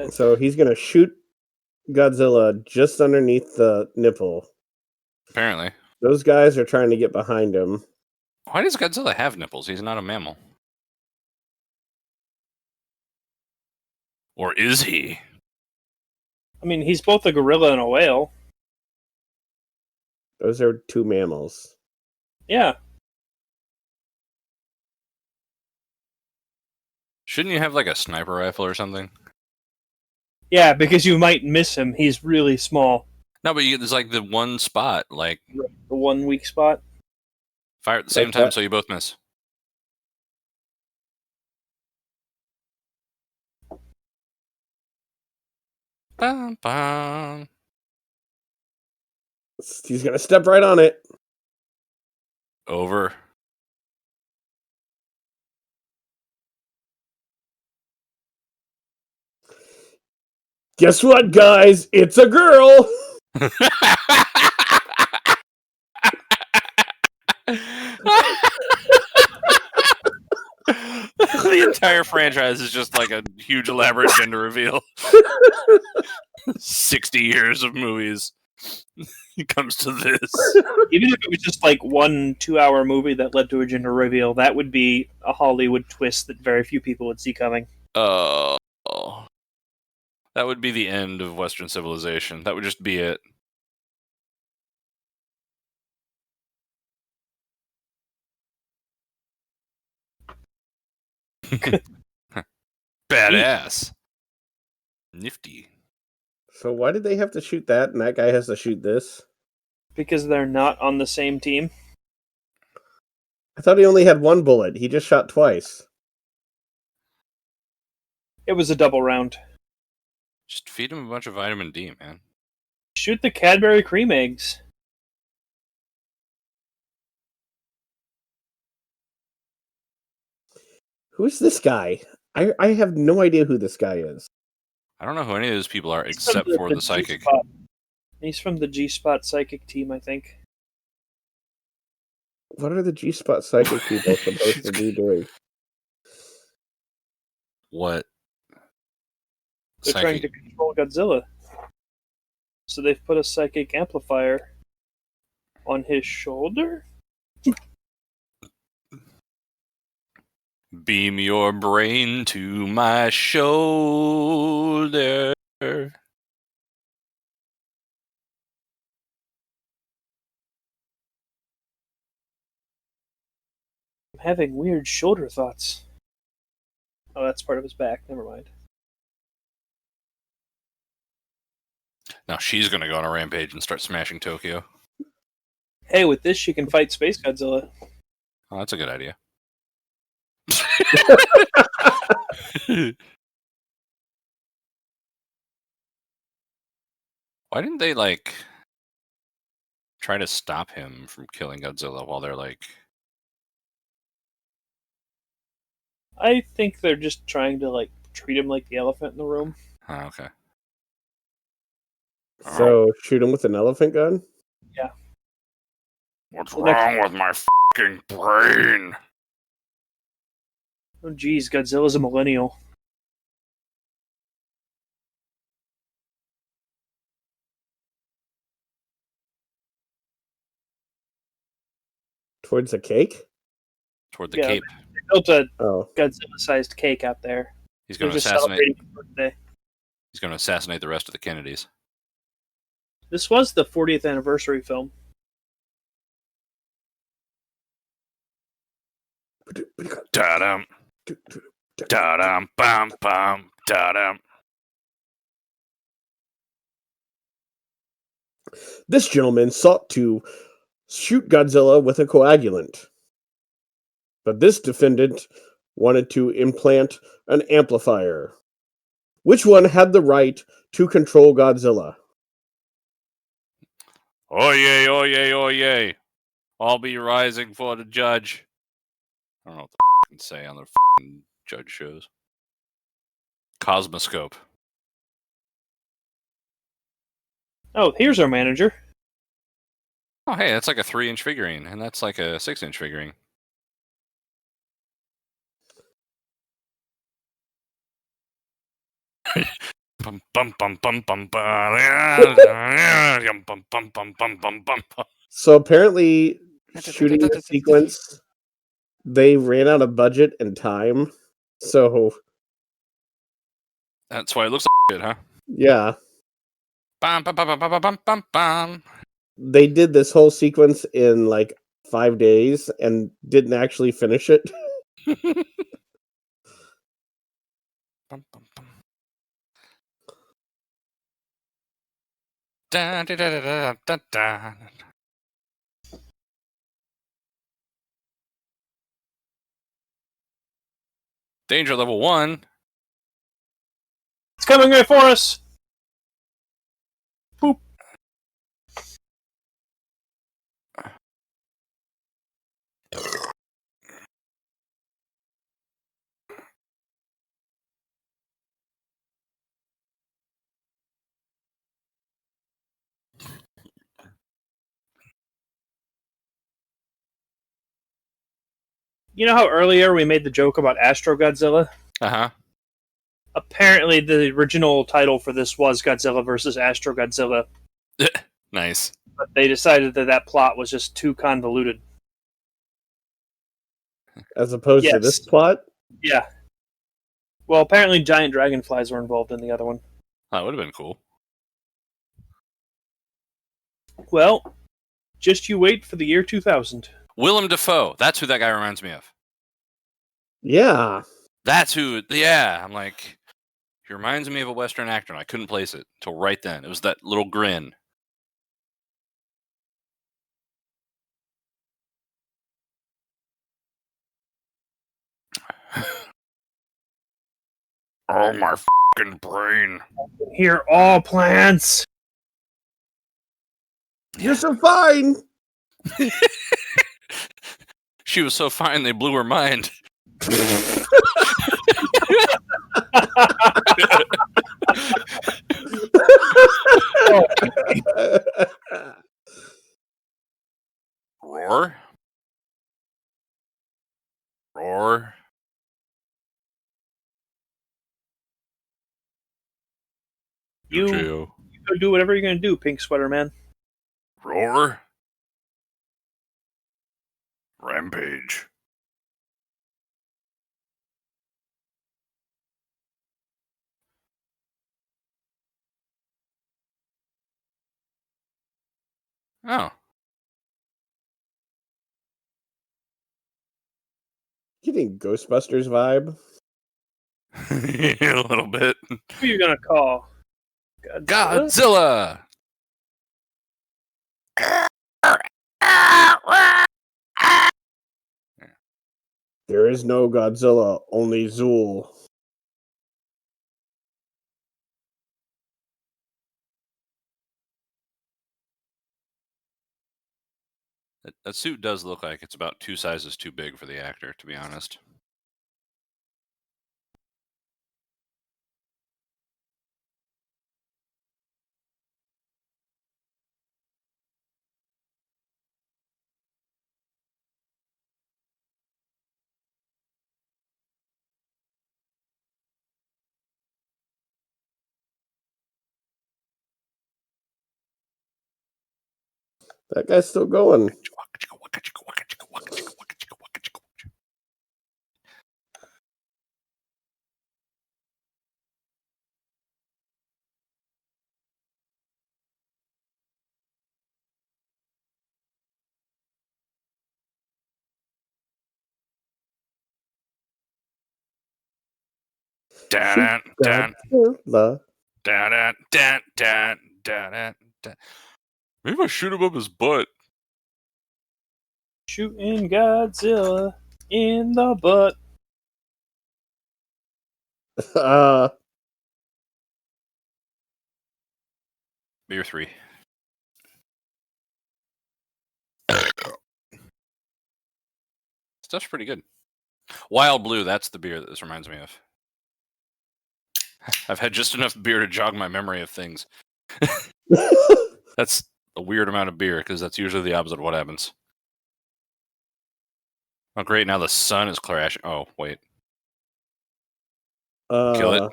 So he's going to shoot Godzilla just underneath the nipple. Apparently. Those guys are trying to get behind him. Why does Godzilla have nipples? He's not a mammal. Or is he? I mean, he's both a gorilla and a whale. Those are two mammals. Yeah. Shouldn't you have like a sniper rifle or something? Yeah, because you might miss him. He's really small. No, but there's like the one spot, like The one weak spot. fire at the same Like time that. so you both miss. Bum, bum. He's going to step right on it. Over. Guess what, guys? It's a girl. The entire franchise is just like a huge elaborate gender reveal. 60 years of movies. It comes to this. Even if it was just like 1 2-hour movie that led to a gender reveal, that would be a Hollywood twist that very few people would see coming. Oh. That would be the end of Western civilization. That would just be it. Badass. Nifty. So why did they have to shoot that and that guy has to shoot this? Because they're not on the same team. I thought he only had one bullet. He just shot twice. It was a double round. Just feed him a bunch of vitamin D, man. Shoot the Cadbury cream eggs. Who's this guy? I have no idea who this guy is. I don't know who any of those people are He's from except for the psychic. G-Spot. He's from the G-Spot psychic team, I think. What are the G-Spot psychic people supposed to be doing? What? They're trying to control Godzilla. So they've put a psychic amplifier on his shoulder? Beam your brain to my shoulder. I'm having weird shoulder thoughts. Oh, that's part of his back. Never mind. Now she's gonna go on a rampage and start smashing Tokyo. Hey, with this, she can fight SpaceGodzilla. Oh, that's a good idea. Why didn't they like try to stop him from killing Godzilla while they're like I think they're just trying to like treat him like the elephant in the room. Oh, okay. So shoot him with an elephant gun? Yeah. What's The next- wrong with my fucking brain? Oh, geez, Godzilla's a millennial. Towards a cake? Toward the Yeah. cape. They built a Oh. Godzilla-sized cake out there. He's They're going to just assassinate. celebrating his birthday. He's going to assassinate the rest of the Kennedys. This was the 40th anniversary film. Da-dum. Da-dum. Bum, bum. Da-dum. This gentleman sought to shoot Godzilla with a coagulant. But this defendant wanted to implant an amplifier. Which one had the right to control Godzilla? Oyez, oyez, oyez. I'll be rising for the judge. I don't know what the can say on the judge shows. Cosmoscope. Oh, here's our manager. Oh, hey, that's like a 3-inch figurine, and that's like a 6-inch figurine. Bum, bum, bum, bum, bum, bum. Bum, bum, bum, bum, bum, bum. So apparently, shooting the sequence, they ran out of budget and time. So, That's why it looks like it, huh? yeah, Bum, bum, bum, bum, bum, bum, bum, bum. they did this whole sequence in like 5 days and didn't actually finish it. Bum, bum, bum. Da, da, da, da, da, da. Danger level 1. It's coming right for us. Boop. You know how earlier we made the joke about Astro Godzilla? Uh-huh. Apparently, the original title for this was Godzilla versus Astro Godzilla, Nice. but they decided that that plot was just too convoluted. As opposed to this Yes. plot. Yeah. Well, apparently, giant dragonflies were involved in the other one. That would have been cool. Well, just you wait for the year 2000. Willem Dafoe. That's who that guy reminds me of. Yeah. That's who. Yeah. I'm like, he reminds me of a Western actor, and I couldn't place it till right then. It was that little grin. Oh, my fucking brain. Here, all plants. You're so fine. She was so fine, they blew her mind. Roar. Roar. You Geo. go do whatever you're going to do, Pink Sweater Man. Roar. Rampage. Oh. Getting Ghostbusters vibe. A little bit. Who are you going to call? Godzilla. There is no Godzilla, only Zool. That suit does look like it's about 2 sizes too big for the actor, to be honest. That guy's still going. Dan, dan, Godzilla. dan, dan, dan, dan, dan. Maybe I shoot him up his butt. Shooting Godzilla in the butt. Beer 3. Stuff's pretty good. Wild Blue, that's the beer that this reminds me of. I've had just enough beer to jog my memory of things. That's a weird amount of beer, because that's usually the opposite of what happens. Oh, great, now the sun is crashing. Oh, wait. Kill it.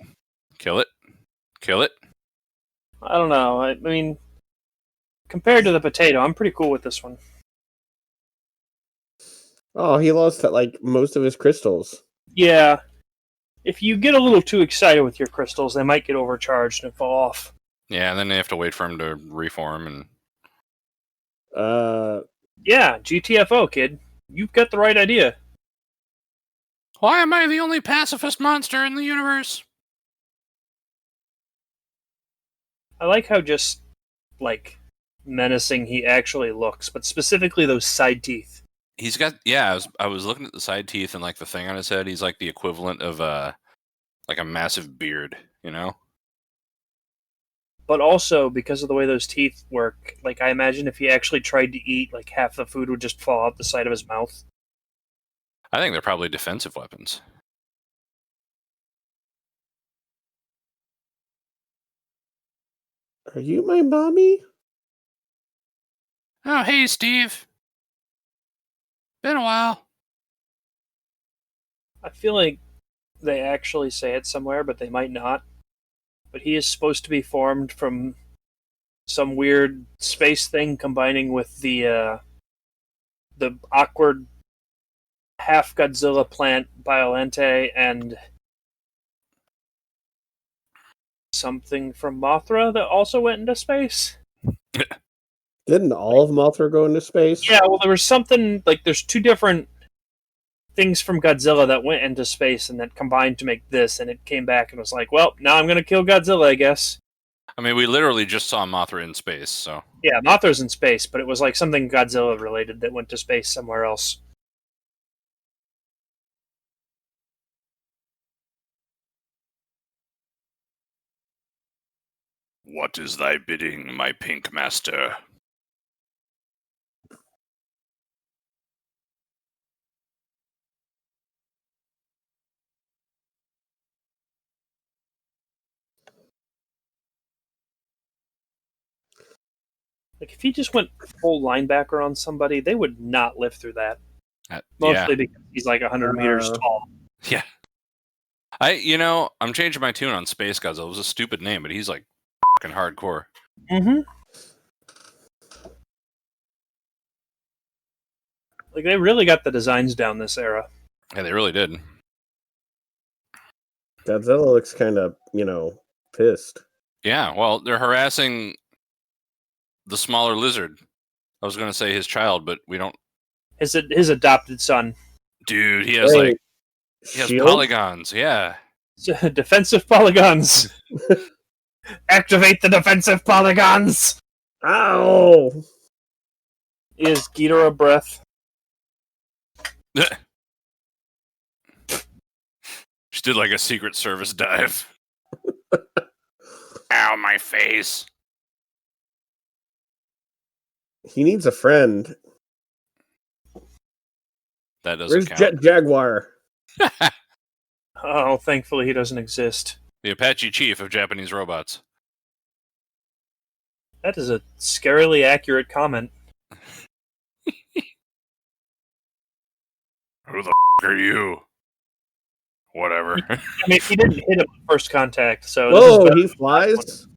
Kill it. Kill it. I don't know. I mean, compared to the potato, I'm pretty cool with this one. Oh, he lost like most of his crystals. Yeah. If you get a little too excited with your crystals, they might get overcharged and fall off. Yeah, and then they have to wait for him to reform. And Yeah, GTFO, kid. You've got the right idea. why am I the only pacifist monster in the universe? I like how just, like, menacing he actually looks, but specifically those side teeth. He's got, yeah, I was looking at the side teeth and like the thing on his head. He's like the equivalent of like a massive beard, you know? But also, because of the way those teeth work, like, I imagine if he actually tried to eat, like, half the food would just fall out the side of his mouth. I think they're probably defensive weapons. Are you my mommy? Oh, hey, Steve. Been a while. I feel like they actually say it somewhere, but they might not. But he is supposed to be formed from some weird space thing combining with the awkward half Godzilla plant Biolente and something from Mothra that also went into space. Didn't all of Mothra go into space? Yeah, well, there was something like there's two different things from Godzilla that went into space and that combined to make this, and it came back and was like, well, now I'm gonna kill Godzilla, I guess. I mean, we literally just saw Mothra in space, so. Yeah, Mothra's in space, but it was like something Godzilla related that went to space somewhere else. What is thy bidding, my pink master? Like, if he just went full linebacker on somebody, they would not live through that. Yeah. Mostly because he's like 100 meters tall. Yeah. I'm changing my tune on SpaceGodzilla. It was a stupid name, but he's like fucking hardcore. Mm-hmm. Like, they really got the designs down this era. Yeah, they really did. Godzilla looks kind of, pissed. Yeah, well, they're harassing the smaller lizard. I was going to say his child, but we don't. His adopted son. Dude, he has he has Shield? polygons. Yeah. Defensive polygons. Activate the defensive polygons. Ow! Is Ghidorah breath? She did like a Secret Service dive. Ow, my face. He needs a friend. That doesn't Where's count. Jet Jaguar? Oh, thankfully he doesn't exist. The Apache chief of Japanese robots. That is a scarily accurate comment. Who the are you? Whatever. I mean, he didn't hit him at first contact, so... Whoa, he flies?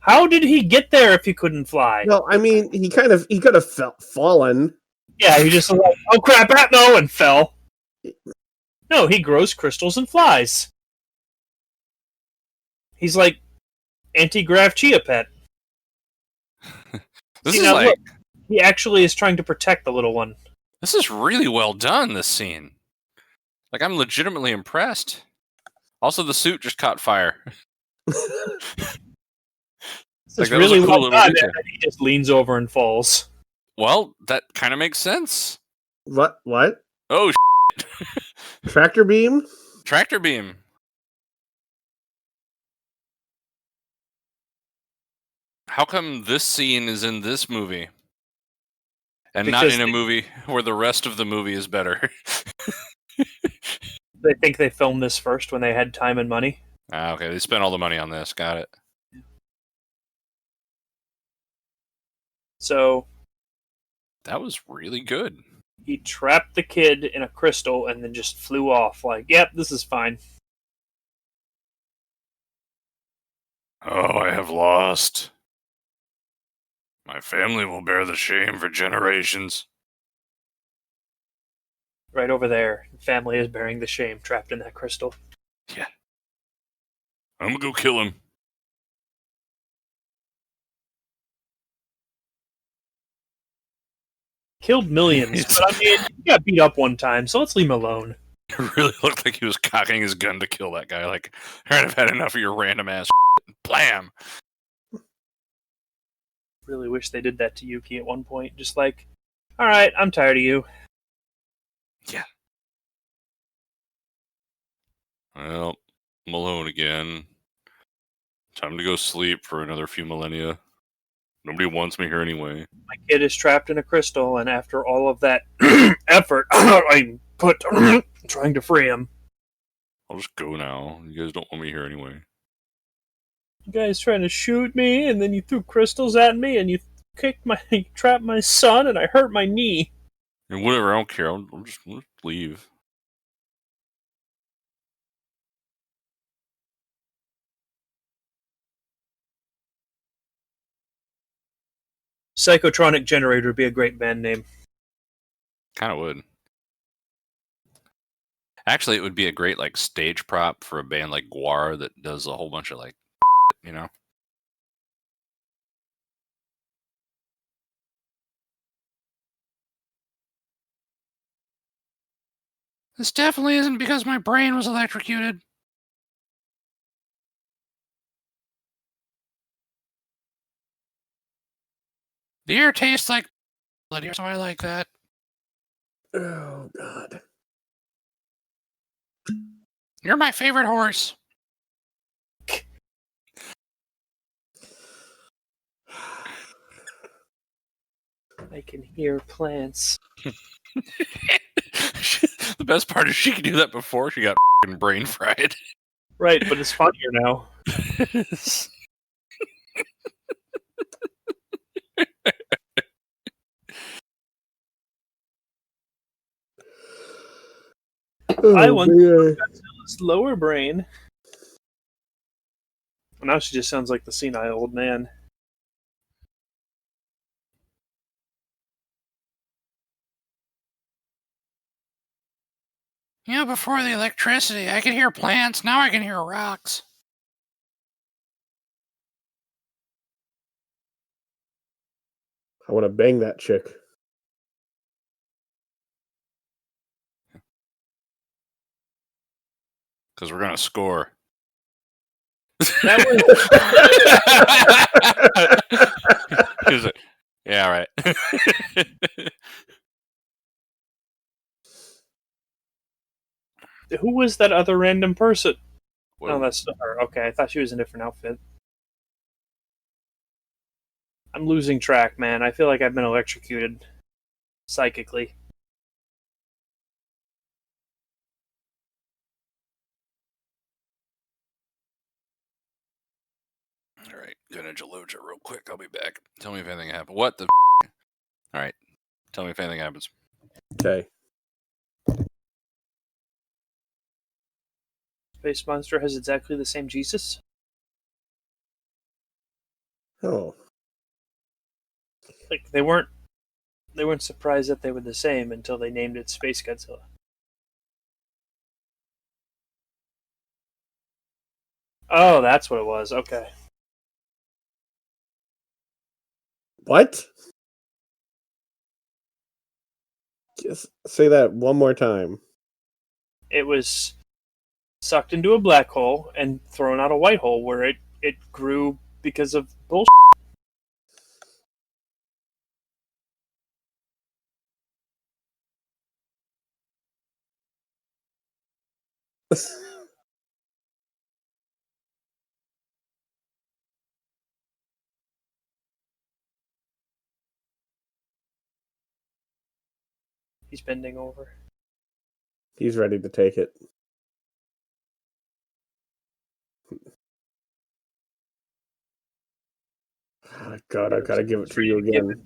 How did he get there if he couldn't fly? No, I mean he could have fallen. Yeah, he just like, oh crap, no, and fell. No, he grows crystals and flies. He's like anti-grav Chia Pet. This See, is now like look, he actually is trying to protect the little one. this is really well done. This scene, like I'm legitimately impressed. Also, the suit just caught fire. It's that was a really cool well little done, detail. and he just leans over and falls. Well, that kind of makes sense. What? Oh, Tractor beam? tractor beam. How come this scene is in this movie and not Because in a movie where the rest of the movie is better? They think they filmed this first when they had time and money. Okay, they spent all the money on this. Got it. So That was really good. he trapped the kid in a crystal and then just flew off. Like, yep, this is fine. Oh, I have lost. My family will bear the shame for generations. Right over there, the family is bearing the shame, trapped in that crystal. Yeah. I'm gonna go kill him. Killed millions, but I mean, he got beat up one time, so let's leave him alone. It really looked like he was cocking his gun to kill that guy. Like, alright, I've had enough of your random ass blam. Really wish they did that to Yuki at one point. Just like, alright, I'm tired of you. Yeah. Well, I'm alone again. Time to go sleep for another few millennia. Nobody wants me here anyway. My kid is trapped in a crystal, and after all of that effort I put trying to free him. I'll just go now. You guys don't want me here anyway. You guys trying to shoot me, and then you threw crystals at me, and you trapped my son, and I hurt my knee. And whatever, I don't care. I'll just leave. Psychotronic Generator would be a great band name. Kind of would. Actually, it would be a great like stage prop for a band like Guar that does a whole bunch of like, you know. This definitely isn't because my brain was electrocuted. The air tastes like blood here, so I like that. Oh God. You're my favorite horse. I can hear plants. The best part is she could do that before she got brain fried. Right, but it's funnier now. I want Godzilla's lower brain. Now she just sounds like the senile old man. You know, before the electricity, I could hear plants. Now I can hear rocks. I want to bang that chick. Because we're going to score. That He's like, yeah, right. Who was that other random person? What- No, that's not her. Okay, I thought she was in a different outfit. I'm losing track, man. I feel like I've been electrocuted psychically. All right, gonna Jaloja real quick. I'll be back. Tell me if anything happens. What the? All right, tell me if anything happens. Okay. Space Monster has exactly the same Jesus. Oh, Like they weren't surprised that they were the same until they named it Space Godzilla. Oh, that's what it was. Okay. what? Just say that one more time. It was sucked into a black hole and thrown out a white hole where it grew because of bullshit. He's bending over. He's ready to take it. Oh, God, I gotta give it to you again.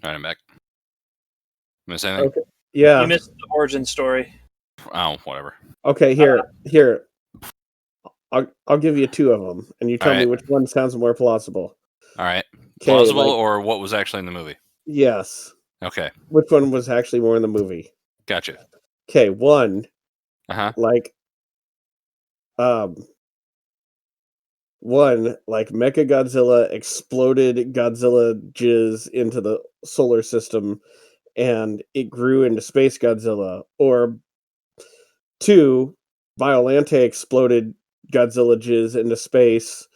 All right, I'm back. Miss anything? Okay. Yeah. You missed the origin story. Oh, whatever. Okay, here. I'll give you two of them, and you tell me Alright. which one sounds more plausible. All right. 'Kay, Plausible like- or what was actually in the movie? Yes. Okay. Which one was actually more in the movie? Gotcha. Okay, one, Uh-huh. like, Mechagodzilla exploded Godzilla jizz into the solar system, and it grew into SpaceGodzilla. Or two, Violante exploded Godzilla jizz into space,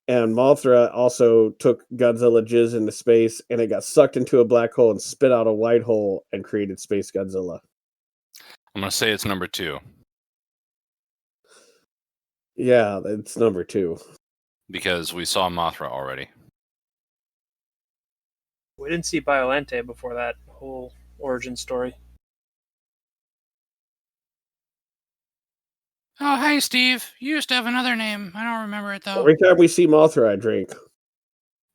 and Mothra also took Godzilla jizz into space, and it got sucked into a black hole and spit out a white hole and created SpaceGodzilla. I'm going to say it's number 2 Yeah, it's number 2. because we saw Mothra already. We didn't see Violante before that whole origin story. Oh, hey, Steve. You used to have another name. I don't remember it, though. Every time we see Mothra, I drink.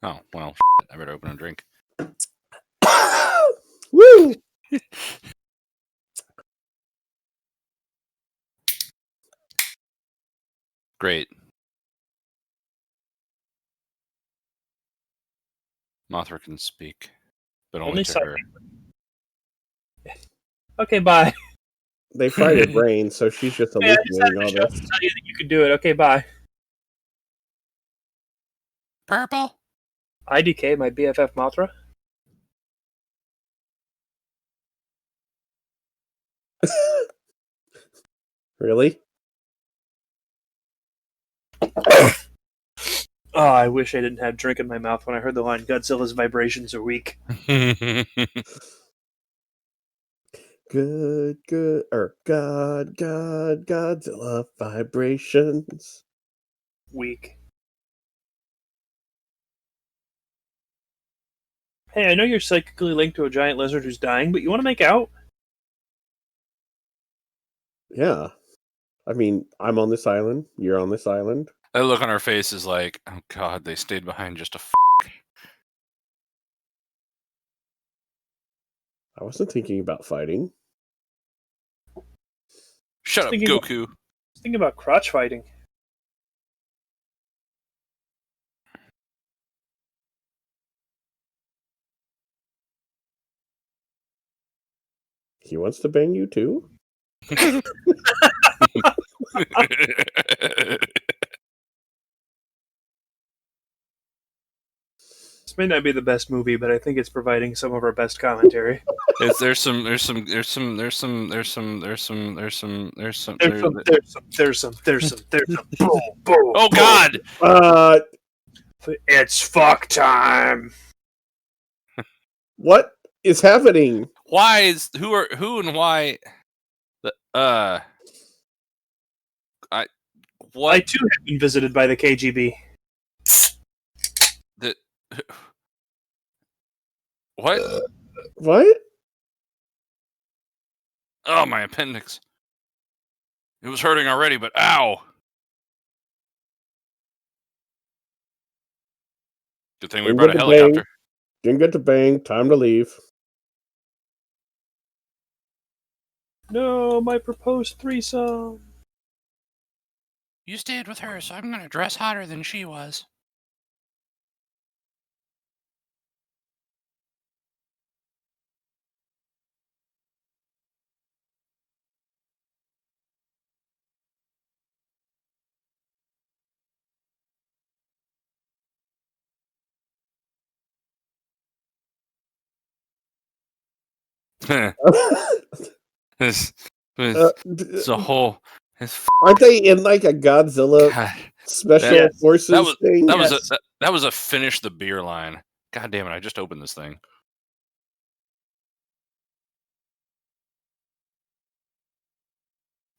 Oh, well, I better open a drink. Woo! Great. Mothra can speak, but only to her. Okay, bye. They fried her brain, so she's just Hey, I just had hallucinating all to this. tell you that you could do it. Okay, bye. Purple? IDK, my BFF Mothra. Really? Oh, I wish I didn't have drink in my mouth when I heard the line Godzilla's vibrations are weak. Good, or Godzilla vibrations. Weak. Hey, I know you're psychically linked to a giant lizard who's dying, but you want to make out? Yeah. I mean, I'm on this island, you're on this island. That look on her face is like, oh god, they stayed behind just to I wasn't thinking about fighting. Shut up, Thinking Goku. Think about crotch fighting. He wants to bang you too? This may not be the best movie, but I think it's providing some of our best commentary. There's some boom, boom. oh god! It's fuck time. What is happening? Why is who and why what I too have been visited by the KGB. the what? What? Oh, my appendix. It was hurting already, but ow. Good thing we brought a helicopter. Didn't get to bang. Time to leave. No, my proposed threesome. You stayed with her, so I'm gonna dress hotter than she was. This it's a whole. Aren't they in like a Godzilla God, special Yes. forces thing? that was a finish the beer line. God damn it! I just opened this thing.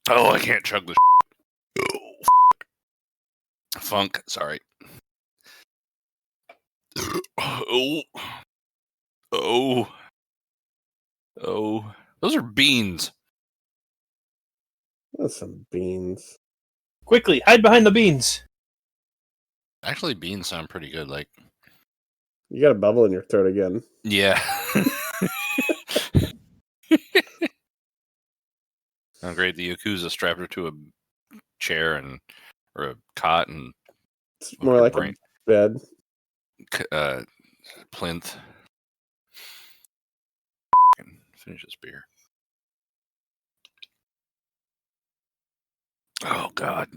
Oh, I can't chug this. Funk, sorry. Oh, those are beans. That's some beans. Quickly, hide behind the beans. Actually, beans sound pretty good. Like, You got a bubble in your throat again. yeah. How great! The Yakuza strapped her to a chair or a cot and It's more her like brain, a bed. plinth. Finish this beer. Oh God!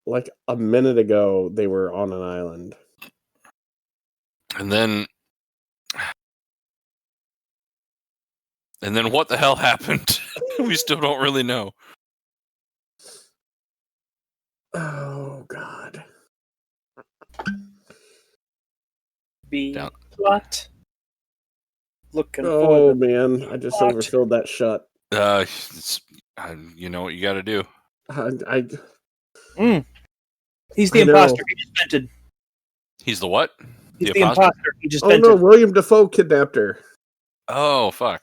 Like a minute ago, they were on an island. And then what the hell happened? We still don't really know. Oh God! B plot. Looking Oh for the man, I just plot. overfilled that shut. You know what you got to do. He's the I know. imposter. He just vented. He's the what? He's the imposter. He just Oh vented. no, William Dafoe kidnapped her. Oh fuck!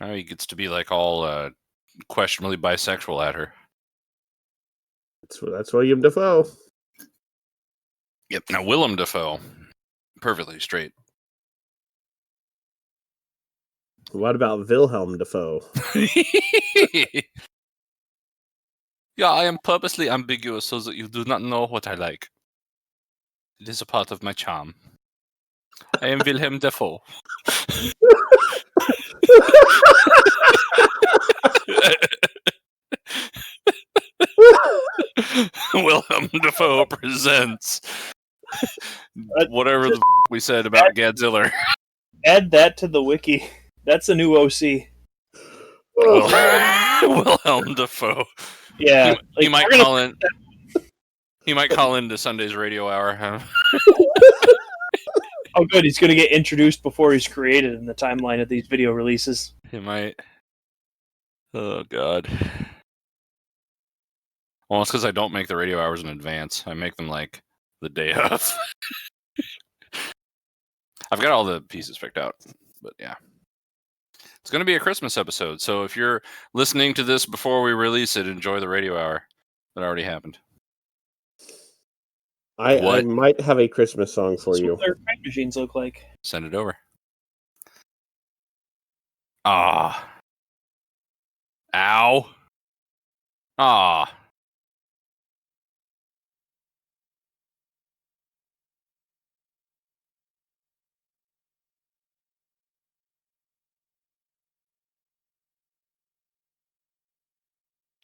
Now he gets to be like all questionably bisexual at her. That's William Dafoe. Yep. Now Willem Dafoe, perfectly straight. What about Wilhelm Dafoe? Yeah, I am purposely ambiguous so that you do not know what I like. It is a part of my charm. I am Wilhelm Dafoe. Wilhelm Dafoe presents whatever the we said about Godzilla. Add that to the wiki. That's a new OC. Wilhelm Dafoe. Yeah, he might call in. He might call into Sunday's Radio Hour. Huh? Oh, good. He's going to get introduced before he's created in the timeline of these video releases. He might. Oh God. Well, it's because I don't make the radio hours in advance. I make them like the day of. I've got all the pieces picked out, but yeah. It's going to be a Christmas episode, so if you're listening to this before we release it, enjoy the radio hour. That already happened. I might have a Christmas song for you. What their time machines look like. Send it over. Ah. Ow. Ah.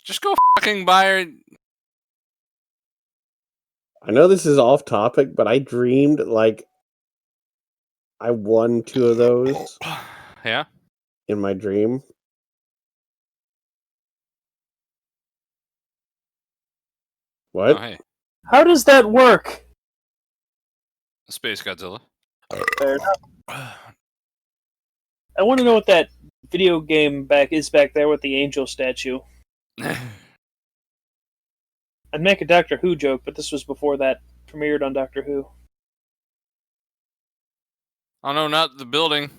Just go fucking buy her. I know this is off topic, but I dreamed like I won 2 of those. Yeah? In my dream. What? Oh, hey. How does that work? SpaceGodzilla. Fair enough. I want to know what that video game is back there with the angel statue. I'd make a Doctor Who joke, but this was before that premiered on Doctor Who. Oh no, not the building.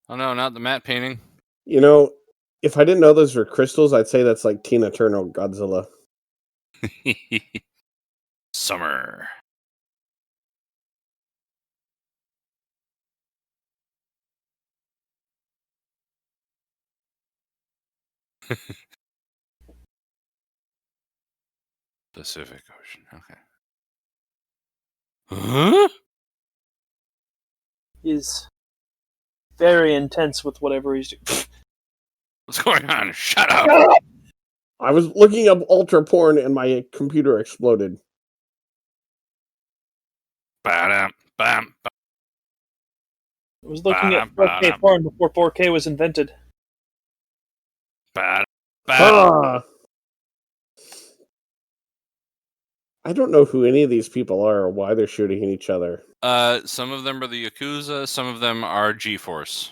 Oh no, not the matte painting. You know, if I didn't know those were crystals, I'd say that's like Tina Turner Godzilla. Summer. Pacific Ocean. Okay. Huh? He's very intense with whatever he's doing. What's going on? Shut up! I was looking up ultra porn and my computer exploded. Ba-dum, bam, I was looking at 4K porn before 4K was invented. ba-dum. Ah! I don't know who any of these people are or why they're shooting at each other. Some of them are the Yakuza. Some of them are G-Force.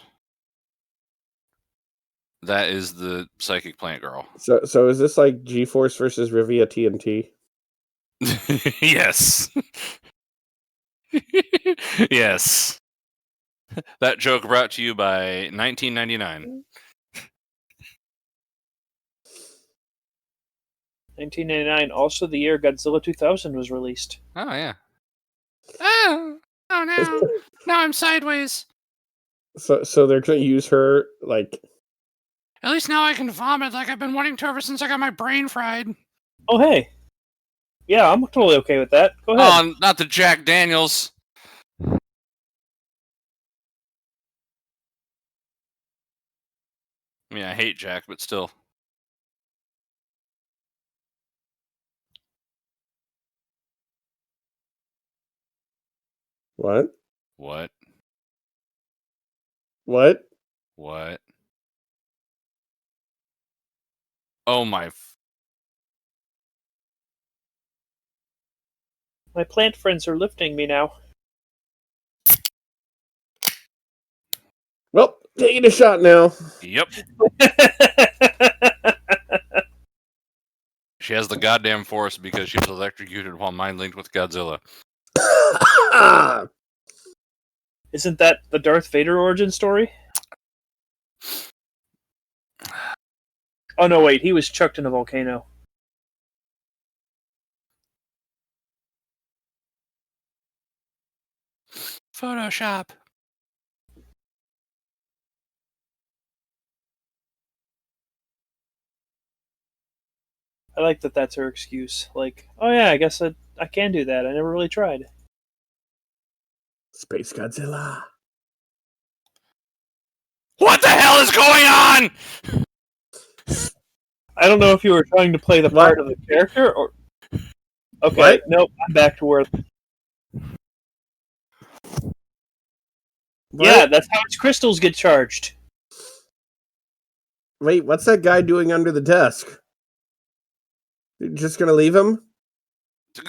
That is the psychic plant girl. So is this like G-Force versus Rivia TNT? Yes. Yes. That joke brought to you by 1999. 1999, also the year Godzilla 2000 was released. Oh, yeah. Oh no. Now I'm sideways. So they're going to use her like. At least now I can vomit like I've been wanting to ever since I got my brain fried. Oh, hey. Yeah, I'm totally okay with that. Go ahead. Oh, not the Jack Daniels. I mean, I hate Jack, but still. What? What? What? What? Oh my. My plant friends are lifting me now. Well, taking a shot now. Yep. She has the goddamn force because she was electrocuted while mind linked with Godzilla. Isn't that the Darth Vader origin story? Oh no, wait, he was chucked in a volcano. Photoshop. I like that that's her excuse. Like, oh yeah, I guess I can do that. I never really tried. SpaceGodzilla. What the hell is going on? I don't know if you were trying to play the part of the character or... Okay, What? nope, I'm back to where... Yeah, that's how its crystals get charged. Wait, what's that guy doing under the desk? You're just gonna leave him?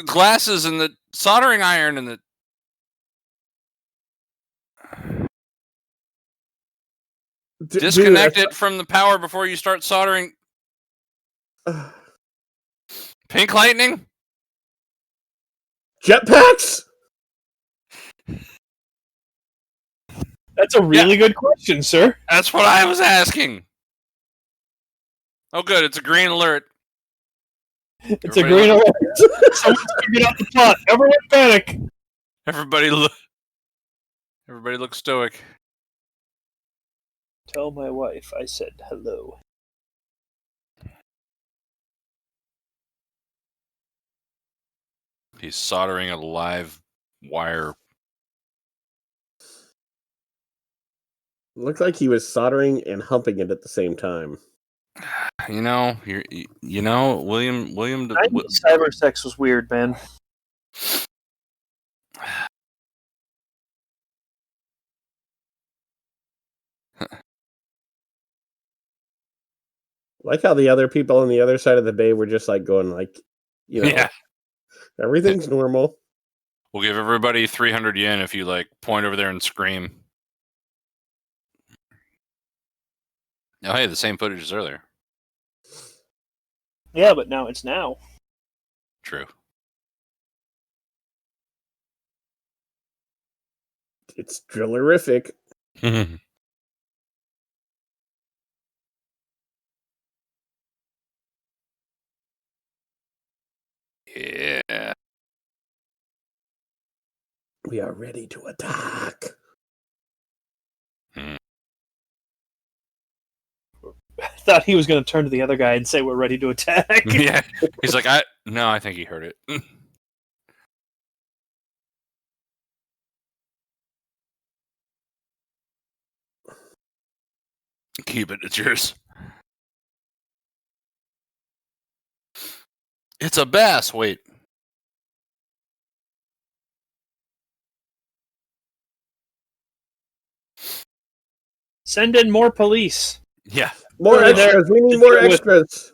Glasses and the soldering iron and the... Disconnect it from the power before you start soldering. Pink lightning? Jetpacks? That's a really good question, sir. That's what I was asking. Oh, good. It's a green alert. It's a green alert. Someone's figured out the plot. Everyone panic. Everybody look stoic. Tell my wife I said hello. He's soldering a live wire. Looked like he was soldering and humping it at the same time. You know, William. Cyber sex was weird, man. Like how the other people on the other side of the bay were just like going like, you know, Yeah. Everything's normal. We'll give everybody 300 yen if you like point over there and scream. Oh, hey, the same footage as earlier. Yeah, but now it's now. True. It's drillerific. Yeah. We are ready to attack. thought he was going to turn to the other guy and say we're ready to attack. Yeah, he's like, I think he heard it. Keep it, it's yours. It's a bass. Wait. Send in more police. Yeah. More Really there extras. We need to more deal with- extras.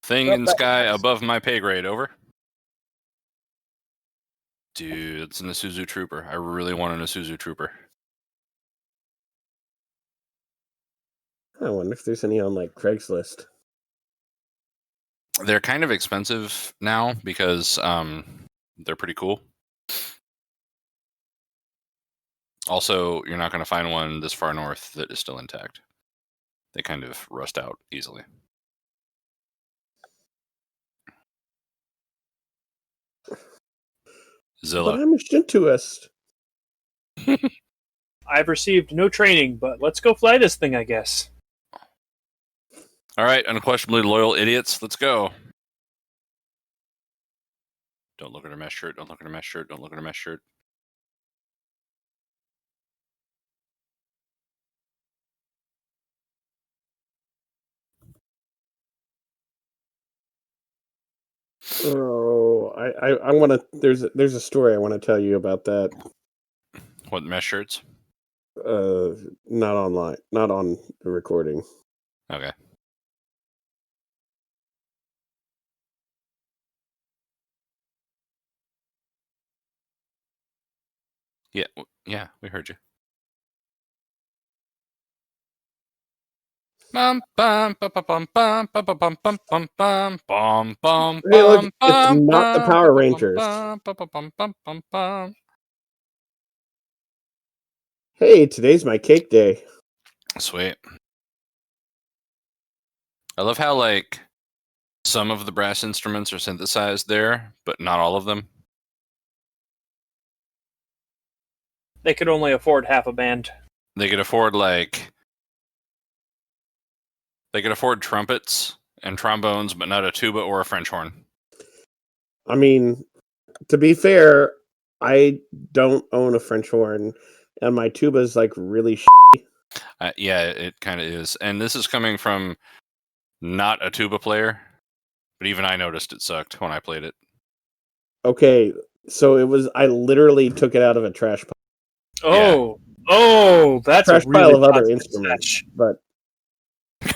Thing in sky above my pay grade. Over. Dude, it's an Isuzu Trooper. I really want an Isuzu Trooper. I wonder if there's any on like Craigslist. They're kind of expensive now because they're pretty cool. Also, you're not going to find one this far north that is still intact. They kind of rust out easily. But Zilla. I'm a Shintoist. I've received no training, but let's go fly this thing, I guess. All right, unquestionably loyal idiots. Let's go. Don't look at her mesh shirt. Don't look at her mesh shirt. Don't look at her mesh shirt. Oh, I want to. There's a story I want to tell you about that. What mesh shirts? Not online, not on the recording. Okay. Yeah, yeah, we heard you. Bum bum bum bum bum bum bum bum bum bum bum bum bum. Hey, look, it's not the Power Rangers. Hey, today's my cake day. Sweet. I love how like some of the brass instruments are synthesized there, but not all of them. They could only afford half a band. They could afford trumpets and trombones, but not a tuba or a French horn. I mean, to be fair, I don't own a French horn, and my tuba's like really Yeah, it kind of is. And this is coming from not a tuba player, but even I noticed it sucked when I played it. Okay, so it was. I literally took it out of a trash pile. Oh, that's Trash a really pile of other toxic instruments, sketch. but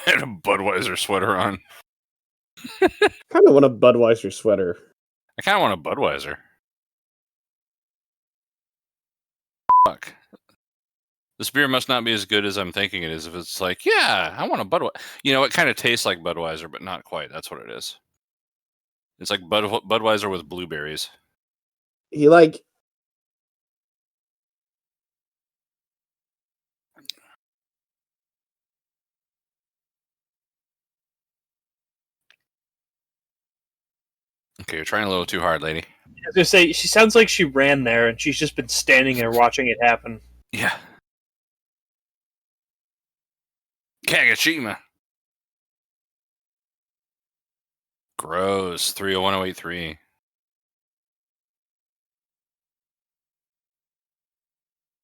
Had a Budweiser sweater on. kind of want a Budweiser sweater. I kind of want a Budweiser. Fuck. This beer must not be as good as I'm thinking it is. If it's like, yeah, I want a Budweiser. You know, it kind of tastes like Budweiser, but not quite. That's what it is. It's like Budweiser with blueberries. He like. Okay, you're trying a little too hard, lady. I was gonna say, she sounds like she ran there and she's just been standing there watching it happen. Yeah. Kagoshima. Gross. 301083.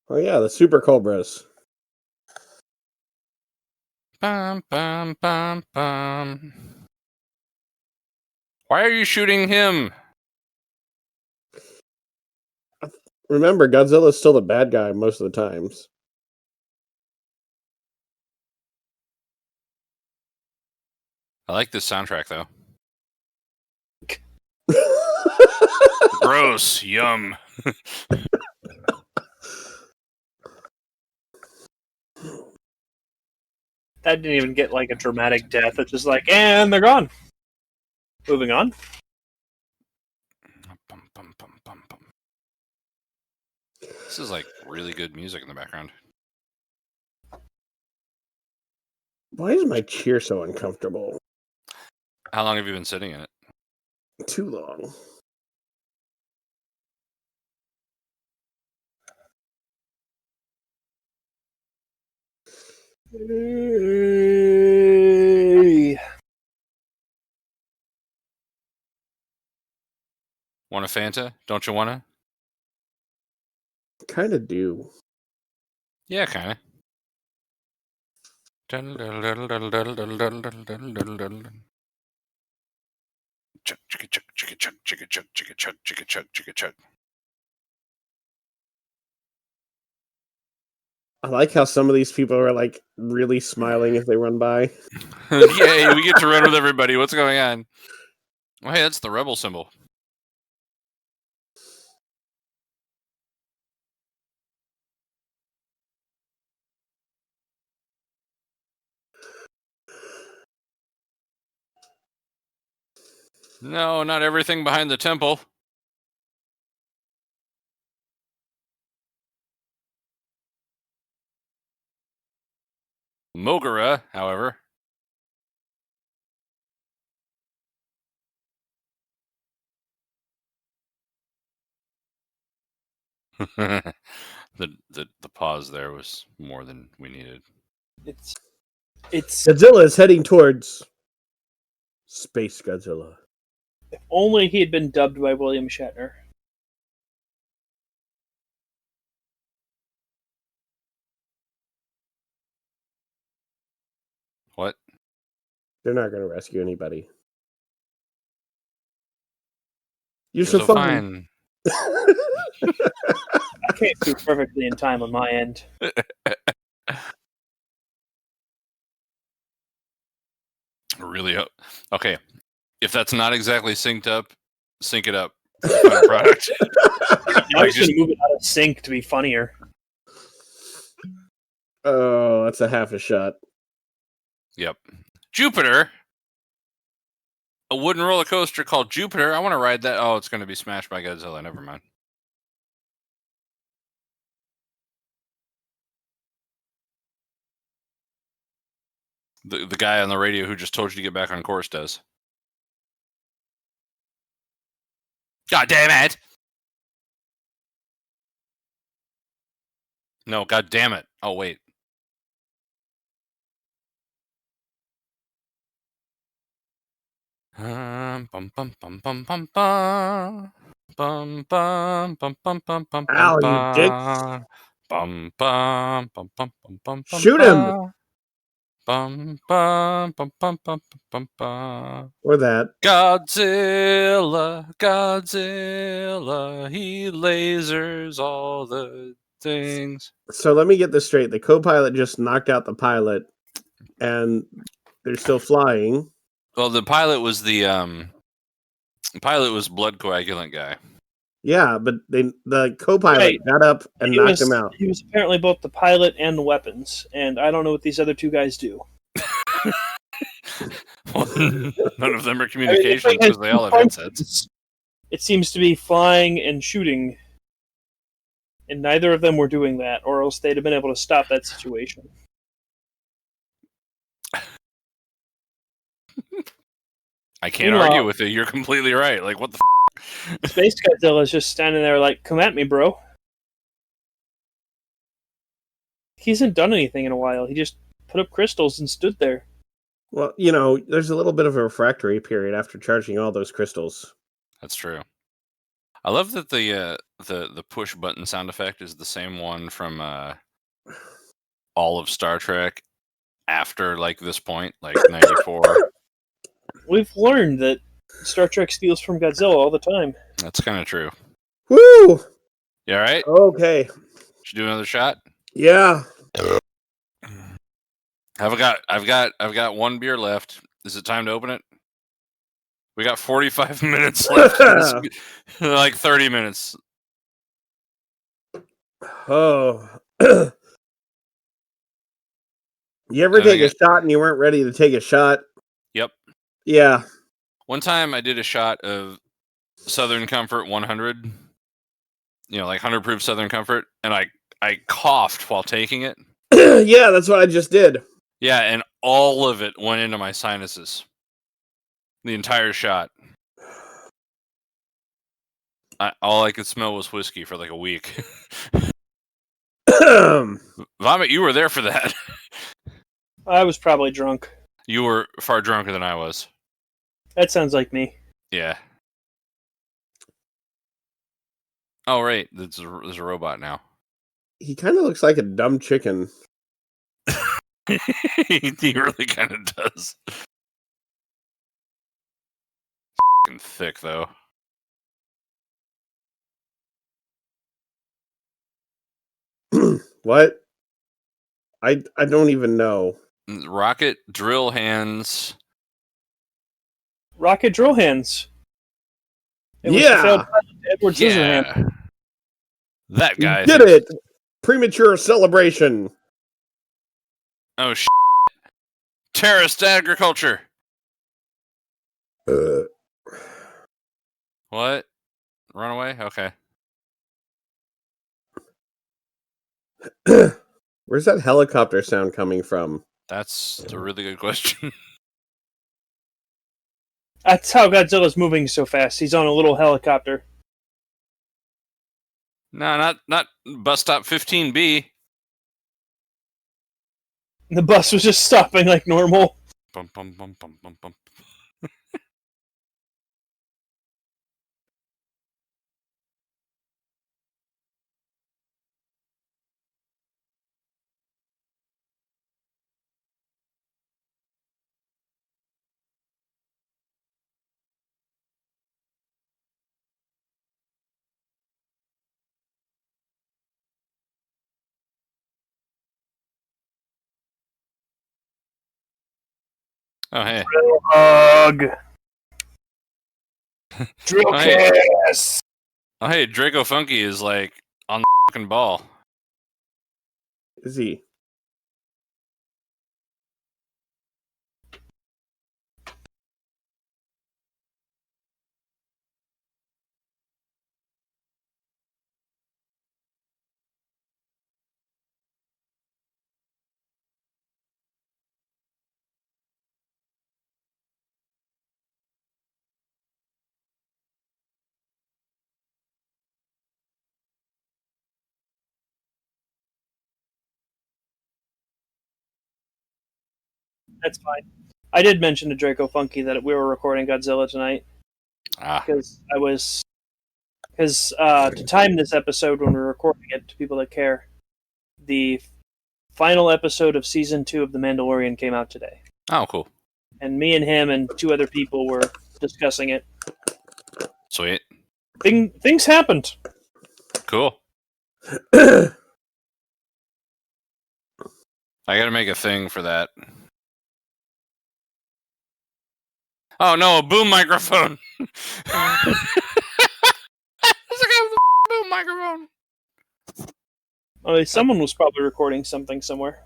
Oh yeah, the Super Cobras. Bum, bum, bum, bum. Why are you shooting him? Remember, Godzilla's still the bad guy most of the times. I like this soundtrack, though. Gross. Yum. That didn't even get like a dramatic death. It's just like, and they're gone. Moving on. Bum, bum, bum, bum, bum. This is like really good music in the background. Why is my chair so uncomfortable? How long have you been sitting in it? Too long. Want a Fanta? Don't you wanna? Kind of do. Yeah, kind of. Chuck, chicka, chuck, chicka, chuck, chicka, chuck, chicka, chuck, chicka, chuck, chicka, chuck. I like how some of these people are like really smiling as they run by. Yay, we get to run with everybody. What's going on? Oh, hey, that's the rebel symbol. No, not everything behind the temple. Mogura, however. the pause there was more than we needed. It's Godzilla is heading towards SpaceGodzilla. if only he had been dubbed by William Shatner. What? They're not going to rescue anybody. You're You're so fine. I came through perfectly in time on my end. Really? Okay. If that's not exactly synced up, sync it up for the final product. I was going to move it out of sync to be funnier. Oh, that's a half a shot. Yep. Jupiter. A wooden roller coaster called Jupiter. I want to ride that. Oh, it's going to be smashed by Godzilla. Never mind. The guy on the radio who just told you to get back on course does. God damn it! No, god damn it. Oh, wait. Bum bum bum bum bum bum. Bum bum bum bum bum bum. Ow, you dick. Bum bum bum bum bum bum. Shoot him! Bum bum bum bum bum bum bum. Or that. Godzilla, Godzilla, he lasers all the things. So let me get this straight. The co-pilot just knocked out the pilot, and they're still flying. Well, the pilot was the blood coagulant guy. Yeah, but the co-pilot got up and knocked him out. He was apparently both the pilot and the weapons, and I don't know what these other two guys do. Well, none of them are communications because they all have headsets. It seems to be flying and shooting, and neither of them were doing that, or else they'd have been able to stop that situation. I can't argue with you. You're completely right. Like, what the SpaceGodzilla is just standing there like, come at me, bro. He hasn't done anything in a while. He just put up crystals and stood there. Well, there's a little bit of a refractory period after charging all those crystals. That's true. I love that the push button sound effect is the same one from all of Star Trek after like this point, like 94. We've learned that Star Trek steals from Godzilla all the time. That's kind of true. Woo! You all right? Okay. Should do another shot? Yeah. I've got one beer left. Is it time to open it? We got 45 minutes left. Like 30 minutes. Oh. You ever take a shot and you weren't ready to take a shot? Yep. Yeah. One time I did a shot of Southern Comfort 100. Like 100 proof Southern Comfort, and I coughed while taking it. Yeah, that's what I just did. Yeah, and all of it went into my sinuses. The entire shot. All I could smell was whiskey for like a week. Vomit, you were there for that. I was probably drunk. You were far drunker than I was. That sounds like me. Yeah. Oh, right. There's a robot now. He kind of looks like a dumb chicken. He really kind of does. F***ing thick, though. What? I don't even know. Rocket drill hands. Rocket drill hands. It was the Yeah, failed pilot Edward Scissorhands. Yeah. That you guy. did it! Premature celebration. Oh, terrorist agriculture. What? Run away? Okay. Where's that helicopter sound coming from? That's a really good question. That's how Godzilla's moving so fast. He's on a little helicopter. No, not bus stop 15B. The bus was just stopping like normal. Bum, bum, bum, bum, bum, bum. Oh, hey. Drill hug. Drill Oh, hey. kiss. Oh, hey, Dracofunky is like on the fucking ball. Is he? That's fine. I did mention to Dracofunky that we were recording Godzilla tonight Ah, because to time this episode when we're recording it to people that care, the final episode of season 2 of The Mandalorian came out today, oh, cool. and me and him and 2 other people were discussing it. Sweet. Things happened. Cool. I gotta make a thing for that. Oh no, a boom microphone! There's a guy with a boom microphone! Someone was probably recording something somewhere.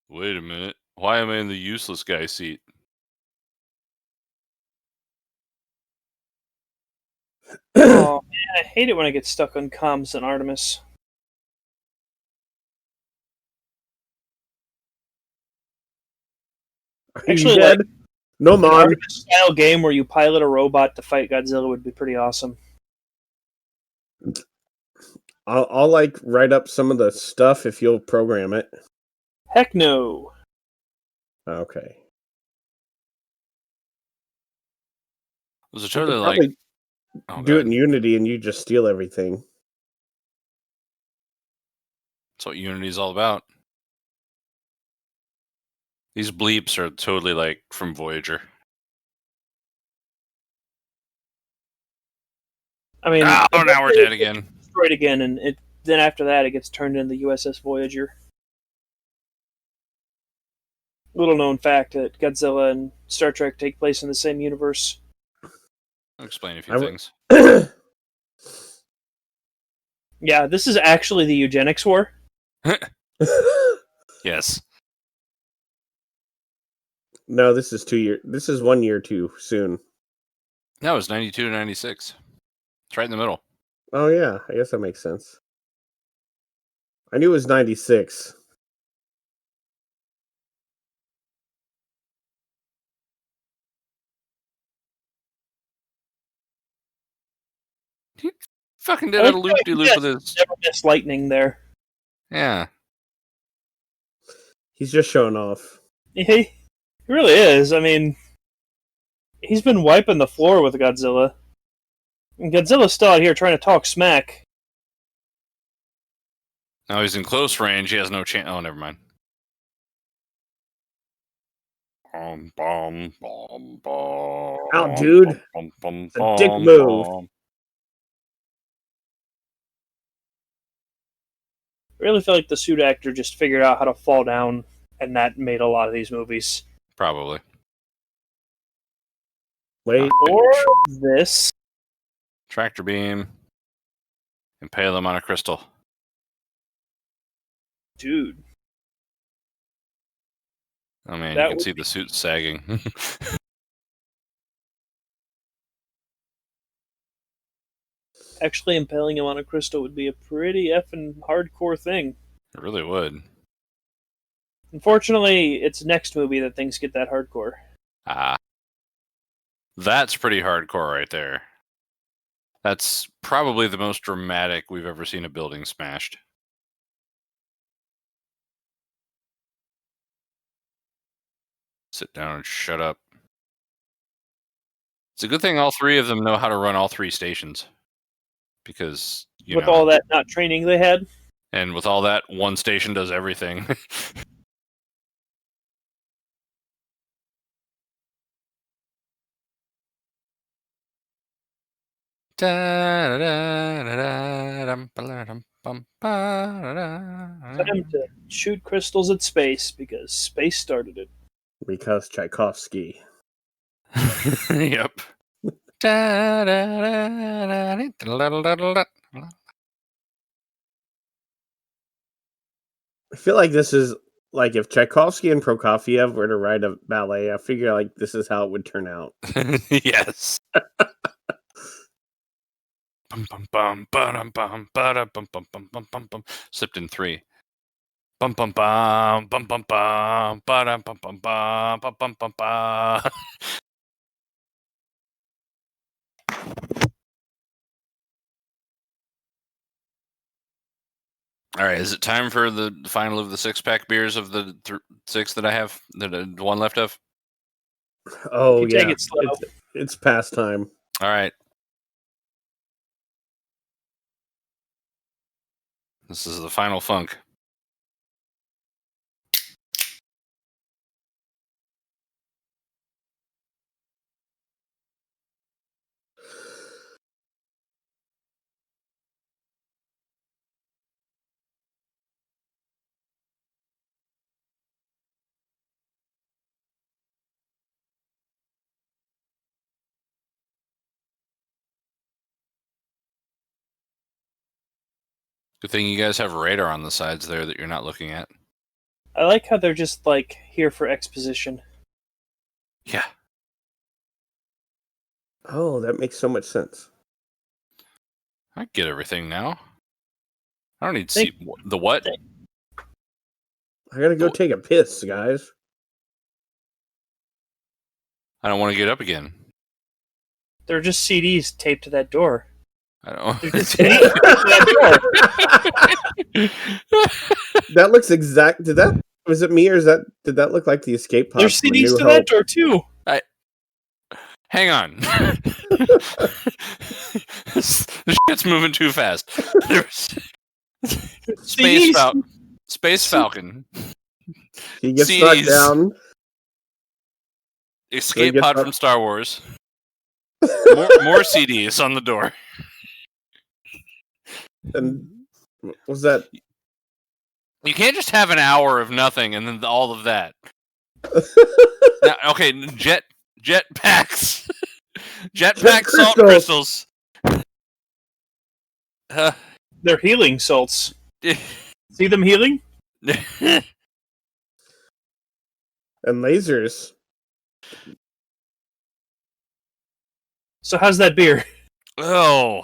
Wait a minute. Why am I in the useless guy seat? Oh man, I hate it when I get stuck on comms in Artemis. Are you Actually, dead? No, An Mon. Artemis style game where you pilot a robot to fight Godzilla would be pretty awesome. I'll like write up some of the stuff if you'll program it. Heck no. Okay. Was it I could totally like... probably Oh, do God. it in Unity and you just steal everything. That's what Unity's all about. These bleeps are totally like from Voyager. I mean, Oh, now we're dead again. destroyed again, and then after that, it gets turned into the USS Voyager. Little known fact that Godzilla and Star Trek take place in the same universe. I'll explain a few things. Yeah, this is actually the eugenics war. Yes. No, this is 2 years. This is 1 year too soon. That was 92 to 96. It's right in the middle. Oh yeah, I guess that makes sense. I knew it was 96. He fucking did a loop-de-loop with his... Never missed lightning there. Yeah. He's just showing off. He really is. I mean, he's been wiping the floor with Godzilla. And Godzilla's still out here trying to talk smack. Now he's in close range. He has no chance. Oh, never mind. Out, dude. It's a dick move. I really feel like the suit actor just figured out how to fall down, and that made a lot of these movies. Probably. Wait. Or this. Tractor beam. Impale him on a crystal. Dude. Oh man, That you can would see the suit sagging. Actually, impaling him on a crystal would be a pretty effing hardcore thing. It really would. Unfortunately, it's next movie that things get that hardcore. Ah. That's pretty hardcore right there. That's probably the most dramatic we've ever seen a building smashed. Sit down and shut up. It's a good thing all three of them know how to run all three stations. Because, With all that not training they had. And with all that, one station does everything. Time to shoot crystals at space because space started it. Because Tchaikovsky. Yep. I feel like this is like if Tchaikovsky and Prokofiev were to write a ballet, I figure like this is how it would turn out. Yes. Bum, bum, bum, ba-dum, bum, ba-dum, bum, bum, bum, bum, bum, bum. Slipped in 3. Bum bum bum bum bum bum ba-dum, bum bum bum bum bum bum ba. All right, is it time for the final of the 6-pack beers of the 6 that I have? The one left of? Oh, If you yeah. take it slow. It's past time. All right. This is the final funk. Good thing you guys have radar on the sides there that you're not looking at. I like how they're just like here for exposition. Yeah. Oh, that makes so much sense. I get everything now. I don't need to see the what? I gotta go take a piss, guys. I don't want to get up again. They're just CDs taped to that door. I don't. They're just CDs taped to that door. That looks exact. Was it me or did that look like the escape pod? There's from A CDs New to Hope? that door too. Hang on. This shit's moving too fast. Space Falcon. He gets knocked CDs. down. Escape gets pod up. from Star Wars. More CDs on the door. And what was that? You can't just have an hour of nothing and then all of that. Now, okay, jetpacks. Jetpack salt crystals. They're healing salts. See them healing? And lasers. So how's that beer? Oh,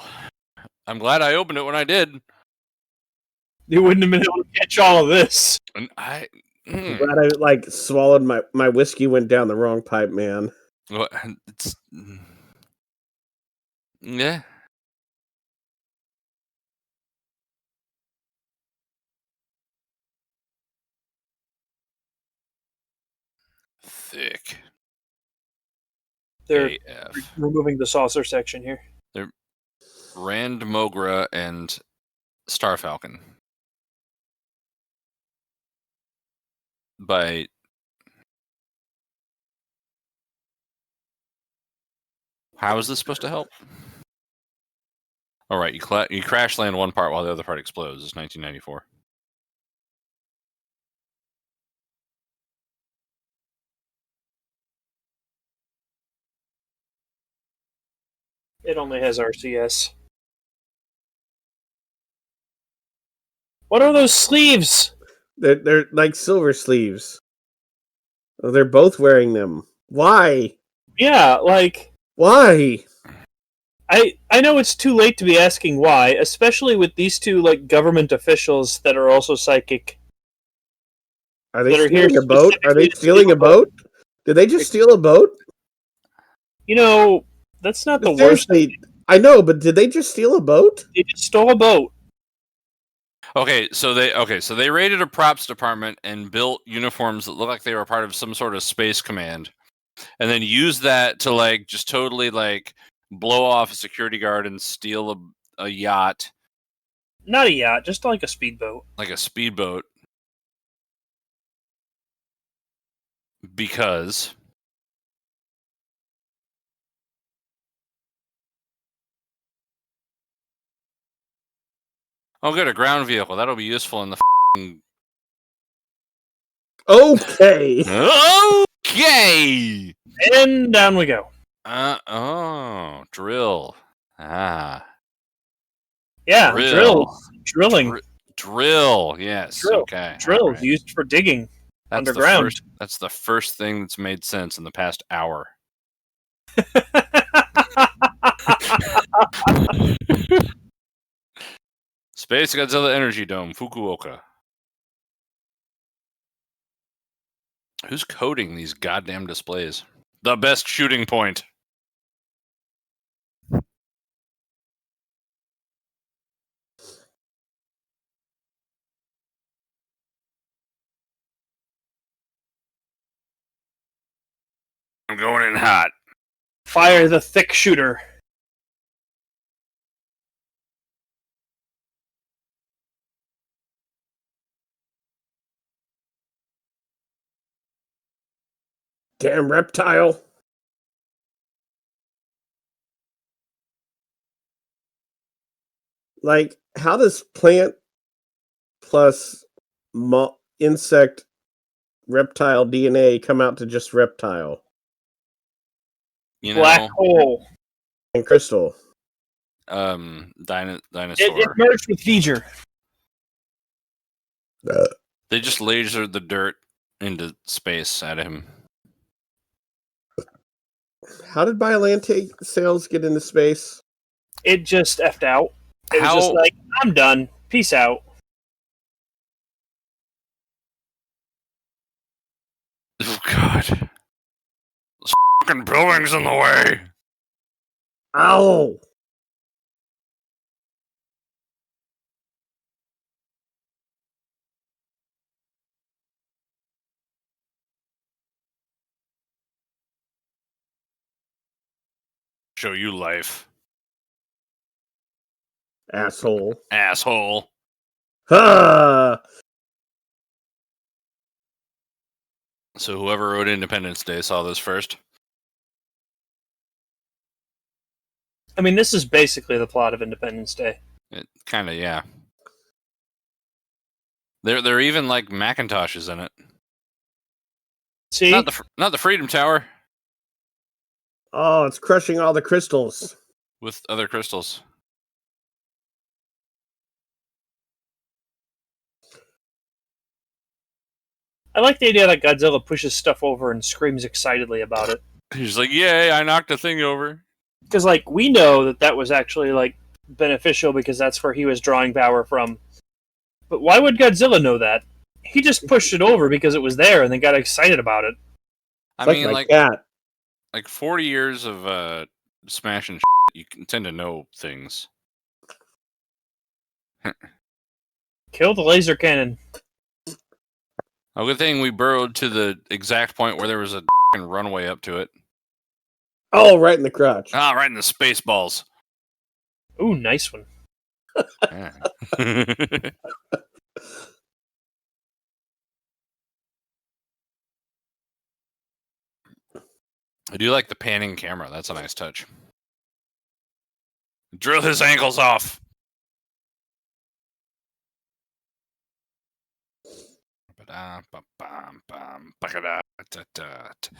I'm glad I opened it when I did. You wouldn't have been able to catch all of this. And I'm glad I swallowed my whiskey went down the wrong pipe, man. It's yeah. thick. They're AF. removing the saucer section here. Rand Mogra and Star Falcon. By how is this supposed to help? All right, you crash land one part while the other part explodes. It's 1994. It only has RCS. What are those sleeves? They're like silver sleeves. Oh, they're both wearing them. Why? Yeah, like Why? I know it's too late to be asking why, especially with these two like government officials that are also psychic. Are they That are here stealing a boat? Are they specifically to stealing steal a boat? Did they just steal a boat? You know, that's not the worst. Seriously, I know, but did they just steal a boat? They just stole a boat. Okay, so they raided a props department and built uniforms that look like they were part of some sort of space command, and then used that to like just totally like blow off a security guard and steal a yacht, Not a yacht, just like a speedboat. like a speedboat, because oh good, a ground vehicle, that'll be useful in the Okay. okay. And down we go. Drill. Ah, Yeah, drill. drilling. Drill. Yes. Drill. Okay. Drills all right. used for digging That's underground. That's the first thing that's made sense in the past hour. Space Godzilla Energy Dome, Fukuoka. Who's coding these goddamn displays? The best shooting point. I'm going in hot. Fire the thick shooter. Damn reptile. Like, how does plant plus insect reptile DNA come out to just reptile You know, Black hole. and crystal? dinosaur. It merged with V'ger. They just lasered the dirt into space at him. How did Biolante sales get into space? It just effed out. It was just like, I'm done. Peace out. Oh God! This fucking building's in the way. Ow! Show you life, Asshole. asshole. Ha! So whoever wrote Independence Day saw this first. I mean, this is basically the plot of Independence Day. It kind of, yeah. There even like Macintoshes in it. See? Not the Freedom Tower Oh, it's crushing all the crystals. with other crystals. I like the idea that Godzilla pushes stuff over and screams excitedly about it. He's like, "Yay! I knocked a thing over." Because, like, we know that that was actually, like, beneficial because that's where he was drawing power from. But why would Godzilla know that? He just pushed it over because it was there and then got excited about it. I It's mean, my like cat. 40 years of smashing shit, you can tend to know things. Kill the laser cannon. Oh, good thing we burrowed to the exact point where there was a runway up to it. Oh, right in the crotch. Ah, right in the space balls. Ooh, nice one. Yeah. I do like the panning camera. That's a nice touch. Drill his ankles off. I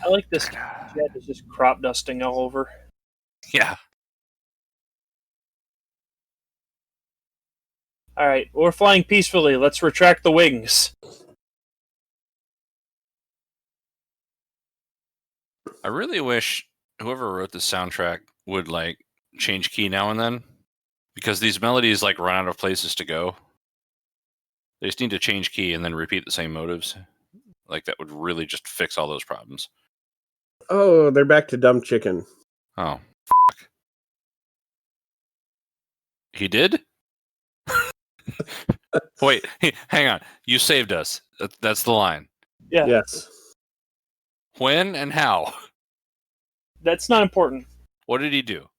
like this jet is just crop dusting all over. Yeah. All right, we're flying peacefully. Let's retract the wings. I really wish whoever wrote this soundtrack would like change key now and then, because these melodies like run out of places to go. They just need to change key and then repeat the same motives. Like that would really just fix all those problems. Oh, they're back to Dumb Chicken. Oh, he did? Wait, hang on. You saved us. That's the line. Yeah, Yes. When and how? that's not important. What did he do?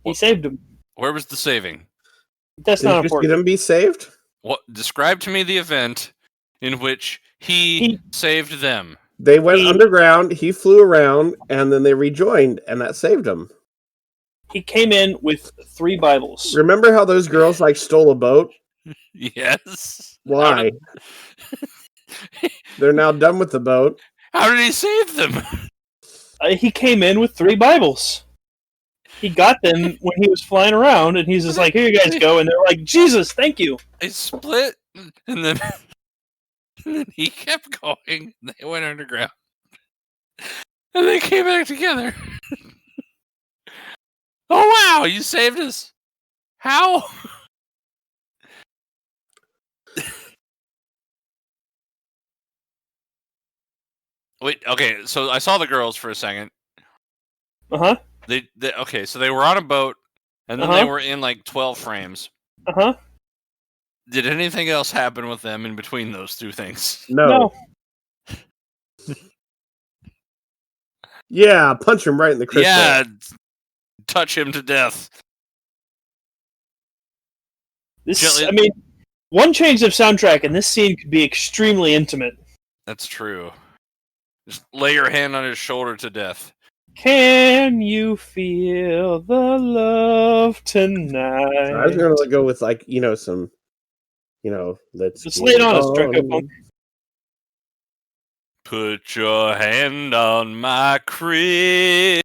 He saved him. Where was the saving? That's Did not you just important. get him be saved? What? Describe to me the event in which he saved them. They went underground, he flew around, and then they rejoined, and that saved him. He came in with 3 Bibles. Remember how those girls like stole a boat? Yes. Why? They're now done with the boat. How did he save them? He came in with 3 Bibles. He got them when he was flying around, and he's just like, "Here you guys go," and they're like, "Jesus, thank you." They split, and then he kept going. They went underground, and they came back together. Oh wow! You saved us. How? Wait. Okay. So I saw the girls for a second. Uh-huh. They okay. So they were on a boat, and then they were in like 12 frames. Uh-huh. Did anything else happen with them in between those 2 things? No. Yeah, punch him right in the crystal. Yeah, touch him to death. I mean, one change of soundtrack, and this scene could be extremely intimate. That's true. Just lay your hand on his shoulder to death. Can you feel the love tonight? I was going to go with like, some, let's Just lay it on us, on. Dracofunk. Put your hand on my crystal.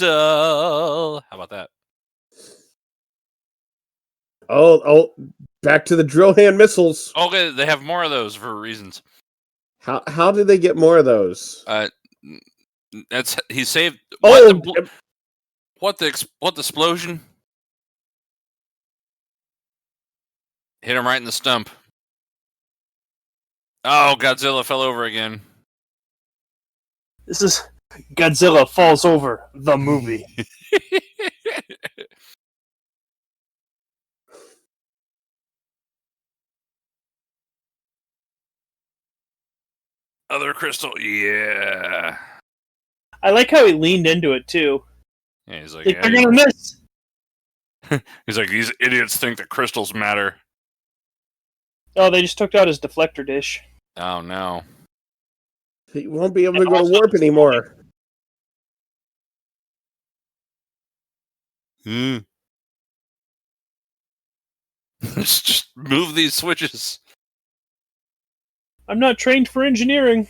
How about that? Oh, back to the drill hand missiles. Okay, they have more of those for reasons. How did they get more of those? He saved. Oh, What the explosion? Hit him right in the stump. Oh, Godzilla fell over again. This is Godzilla Falls Over, the movie. Other crystal, yeah. I like how he leaned into it, too. Yeah, he's like, Like, they're gonna miss. He's like, these idiots think that crystals matter. Oh, they just took out his deflector dish. Oh no. he won't be able to go to warp anymore. Just move these switches. I'm not trained for engineering.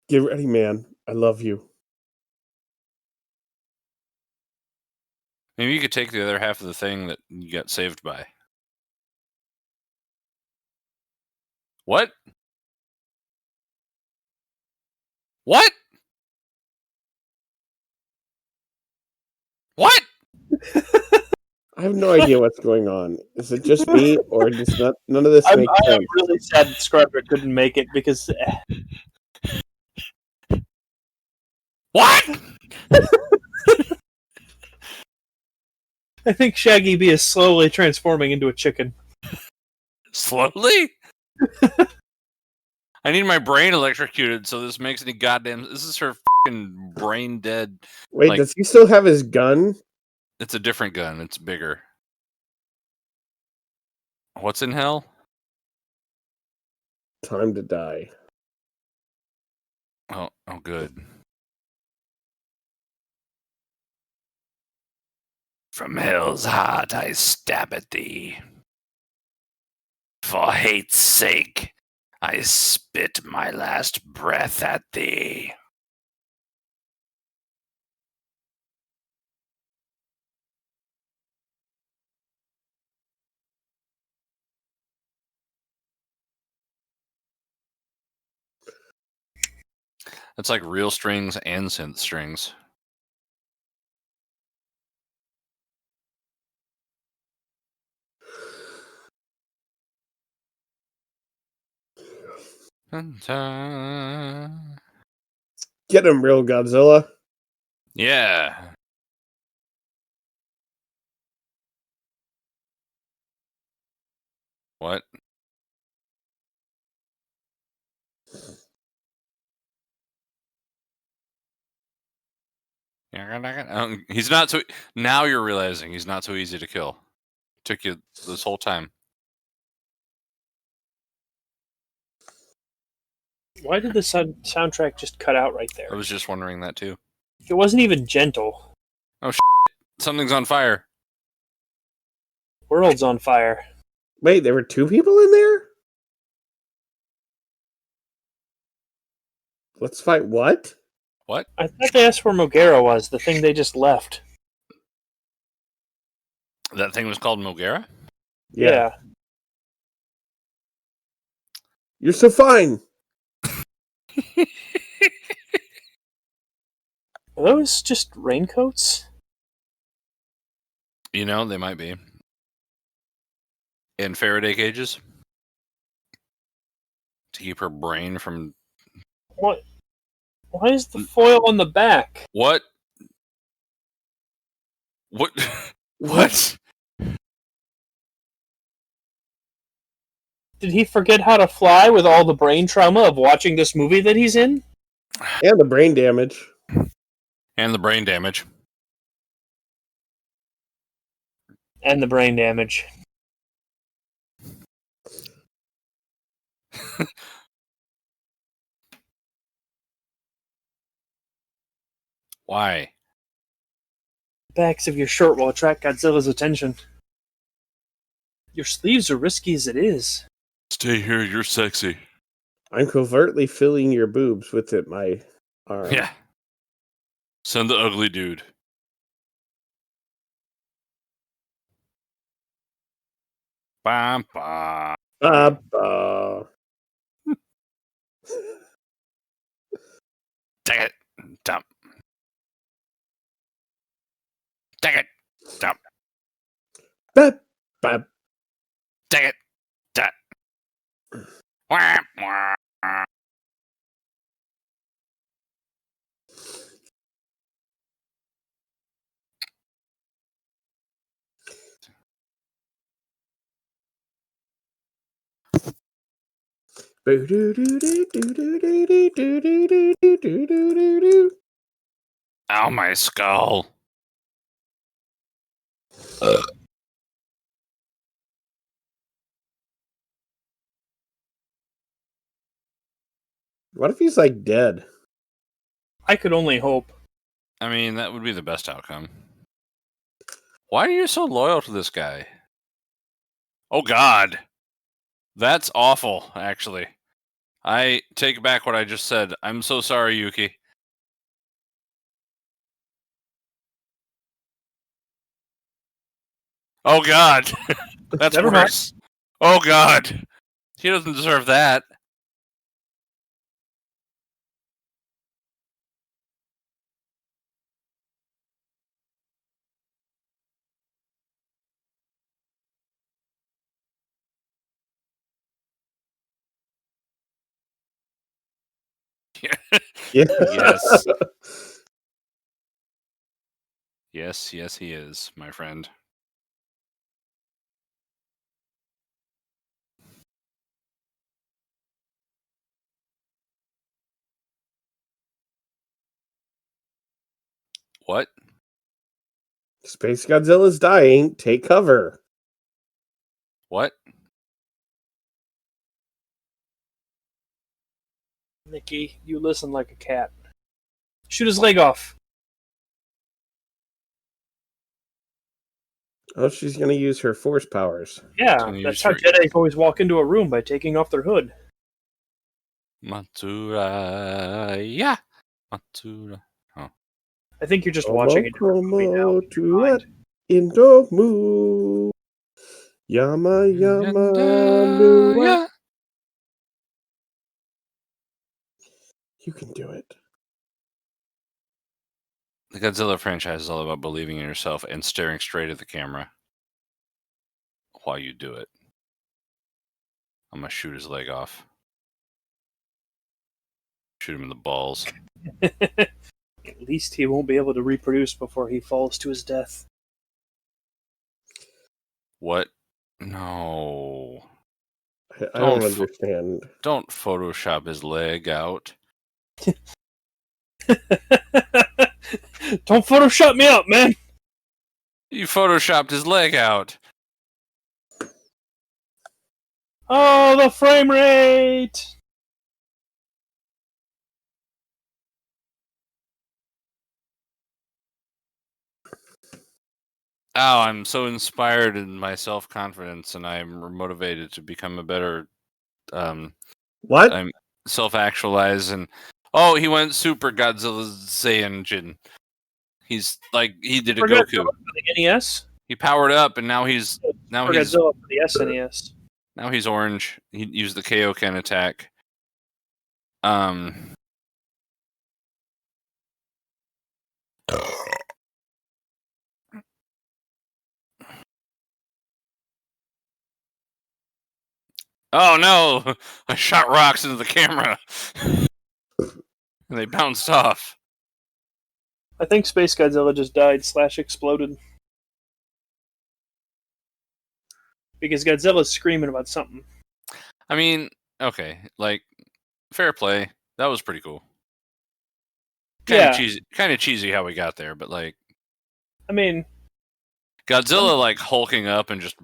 Get ready, man. I love you. Maybe you could take the other half of the thing that you got saved by. What? What? What? I have no idea what's going on. Is it just me, or does none of this make I'm sense? really sad that Scriber couldn't make it because What? I think Shaggy B is slowly transforming into a chicken. Slowly? I need my brain electrocuted so this makes any goddamn... This is her fucking brain dead. Wait, Like- does he still have his gun? It's a different gun. It's bigger. What's in hell? Time to die. Oh, good. From hell's heart I stab at thee. For hate's sake, I spit my last breath at thee. That's like real strings and synth strings. Get him, real Godzilla. Yeah. What? He's not so. Now you're realizing he's not so easy to kill. Took you this whole time. Why did the soundtrack just cut out right I there? was just wondering that too. It wasn't even gentle. Something's on fire. World's on fire. Wait, there were two people in there? Let's fight what? What? I thought they asked where Mogera was, the thing they just left. That thing was called Mogera? Yeah. You're so fine. Are those just raincoats? You know, they might be. In Faraday cages? To keep her brain from... What? Why is the foil on the back? What? What? What? Did he forget how to fly with all the brain trauma of watching this movie that he's in? And the brain damage. And the brain damage. And the brain damage. Why? Backs of your shirt will attract Godzilla's attention. Your sleeves are risky as it is. Stay here, you're sexy. I'm covertly filling your boobs with it, my arm. Yeah. Send the ugly dude. Bam, bam. Take it. Dump. Take it. Dump. Bap, bap. Take it. Dump. Wah, wah. Ow, my skull. What if he's like dead? I could only hope. I mean, that would be the best outcome. Why are you so loyal to this guy? Oh, God. That's awful, actually. I take back what I just said. I'm so sorry, Yuki. Oh, God. That's Never mind. worse. Oh, God. He doesn't deserve that. Yeah. Yes. Yes, he is, my friend. What? SpaceGodzilla's dying. Take cover. What? Nikki, you listen like a cat. Shoot his leg off. Oh, she's going to use her force powers. Yeah, Gonna that's use how her- Jedi always walk into a room, by taking off their hood. Matsura. Yeah. Matsura. I think you're just watching a different movie now. Tuat Indomu. Yama Nua. Yeah. You can do it. The Godzilla franchise is all about believing in yourself and staring straight at the camera while you do it. I'm gonna shoot his leg off. Shoot him in the balls. At least he won't be able to reproduce before he falls to his death. What? No. I don't understand. Don't Photoshop his leg out. Don't Photoshop me up, man! You Photoshopped his leg out. Oh, the frame rate! Oh, I'm so inspired in my self-confidence, and I'm motivated to become a better What? I'm self-actualize, and oh, he went Super Godzilla Saiyajin. He's like, he did a For Goku. Godzilla for the NES? He powered up, and now he's For Godzilla for the SNES. now he's orange. He used the Kaioken attack. Oh no! I shot rocks into the camera, and they bounced off. I think SpaceGodzilla just died / exploded. Because Godzilla's screaming about something. I mean, okay, like, fair play. That was pretty cool. Yeah. Kind of cheesy how we got there, but like, I mean, Godzilla like hulking up and just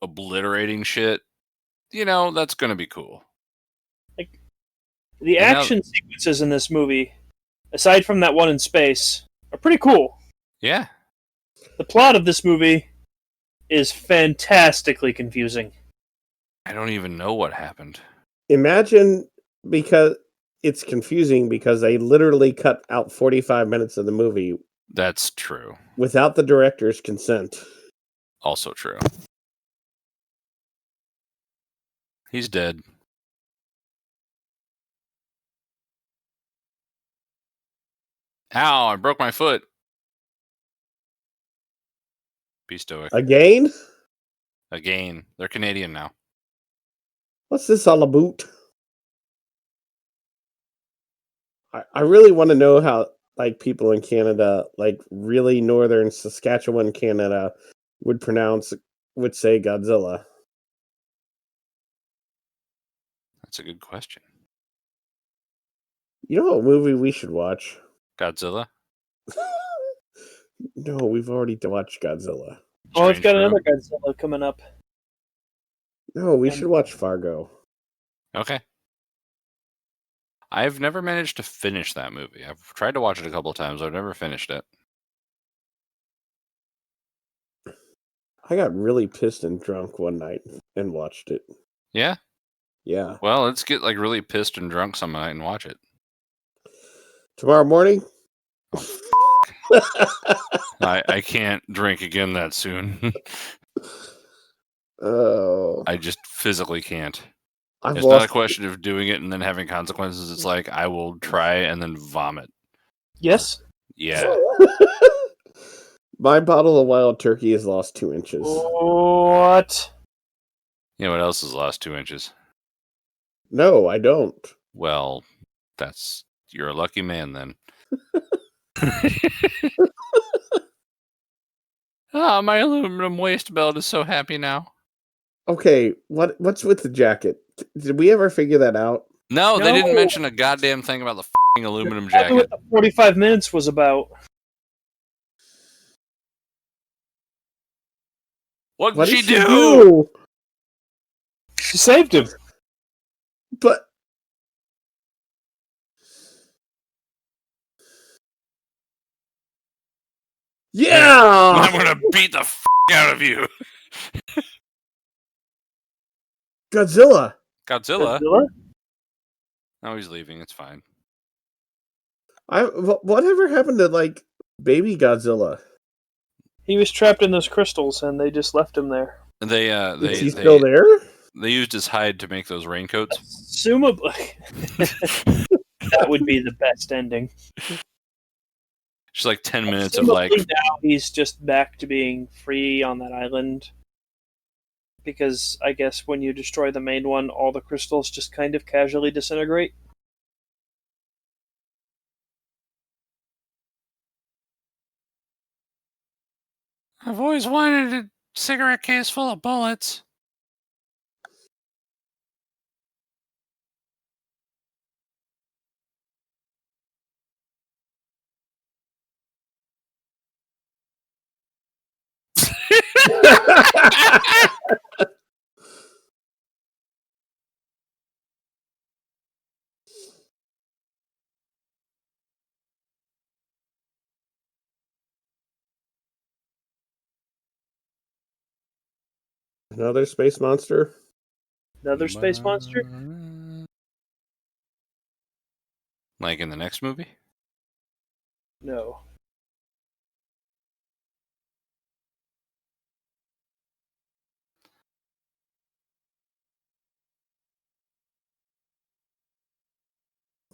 obliterating shit. You know, that's gonna be cool. the And now- action sequences in this movie, aside from that one in space, are pretty cool. Yeah. The plot of this movie is fantastically confusing. I don't even know what happened. Imagine, because it's confusing because they literally cut out 45 minutes of the movie That's true. without the director's consent. Also true. He's dead. Ow, I broke my foot. Be stoic. Again? Again. They're Canadian now. What's this all about? I really want to know how, like, people in Canada, like really northern Saskatchewan, Canada, would say Godzilla. That's a good question. You know what movie we should watch? Godzilla? No, we've already watched Godzilla. Oh, it's Strange got Road? another Godzilla coming up. No, we And- should watch Fargo. Okay. I've never managed to finish that movie. I've tried to watch it a couple of times. I've never finished it. I got really pissed and drunk one night and watched it. Yeah? Yeah. Well, let's get like really pissed and drunk some night and watch it. Tomorrow morning? I can't drink again that soon. Oh. I just physically can't. I've It's not a lost question of doing it and then having consequences. It's like I will try and then vomit. Yes? Yeah. My bottle of wild turkey has lost 2 inches. What? You know what else has lost 2 inches? No, I don't. Well, you're a lucky man then. Oh, my aluminum waste belt is so happy now. Okay, what's with the jacket? Did we ever figure that out? No, they didn't No. mention a goddamn thing about the f***ing aluminum Probably jacket. what the 45 minutes was about. What What did did she she do? do? She saved him. But yeah, I'm gonna beat the f*** out of you. Godzilla. Godzilla? Godzilla? Oh, he's leaving. It's fine. Whatever happened to like baby Godzilla? He was trapped in those crystals, and they just left him there. They Is he still there? They used his hide to make those raincoats. Assumably. That would be the best ending. Just like 10 minutes of like, Assumably now he's just back to being free on that island. Because I guess when you destroy the main one, all the crystals just kind of casually disintegrate. I've always wanted a cigarette case full of bullets. Another space monster. Another space monster? Like in the next movie? No.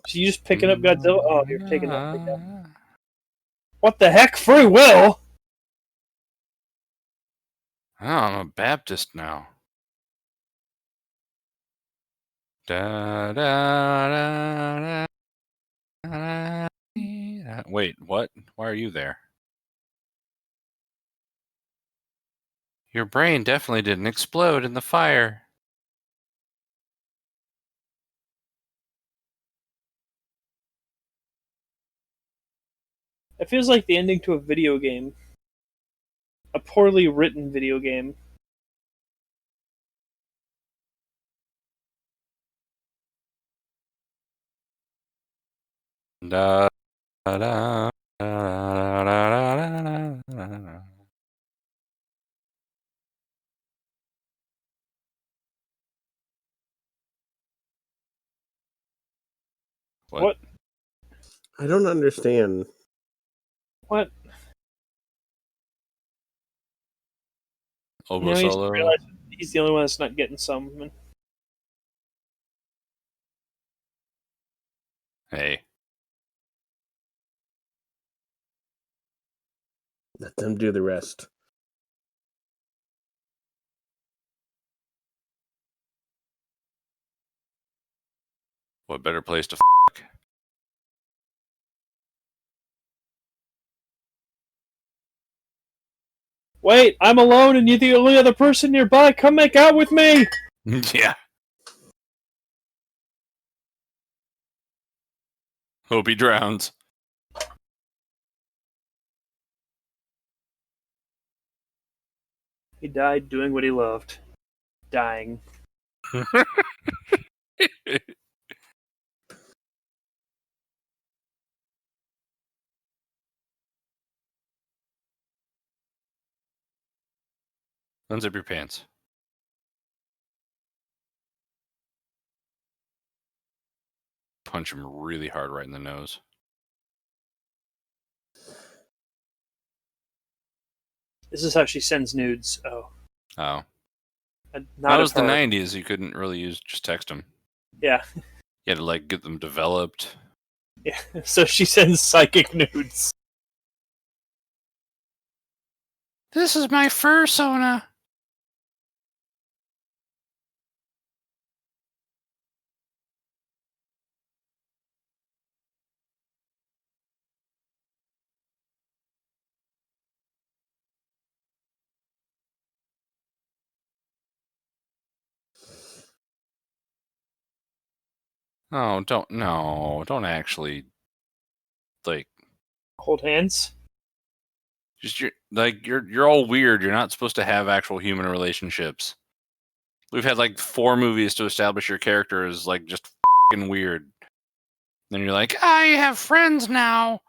So you just picking up Godzilla? Oh, you're taking that thing down. What the heck? Free will? Oh, I'm a Baptist now. Da, da, da, da, da. Wait, what? Why are you there? Your brain definitely didn't explode in the fire. It feels like the ending to a video game. A poorly written video game. Da, da, da, da, da, da, da, da. What? I don't understand. What? Obo Now he's Solo. realized he's the only one that's not getting some. Hey. Let them do the rest. What better place to Wait, I'm alone and you're the only other person nearby. Come make out with me! Yeah. Hope he drowns. He died doing what he loved. Dying. Unzip your pants. Punch him really hard right in the nose. This is how she sends nudes. Oh. Oh. Not That was of the her. 90s. You couldn't really use just text them. Yeah. You had to like get them developed. Yeah. So she sends psychic nudes. This is my fursona. Oh, don't actually like Hold hands. just you're all weird. You're not supposed to have actual human relationships. We've had like 4 movies to establish your character is like just fucking weird. Then you're like, I have friends now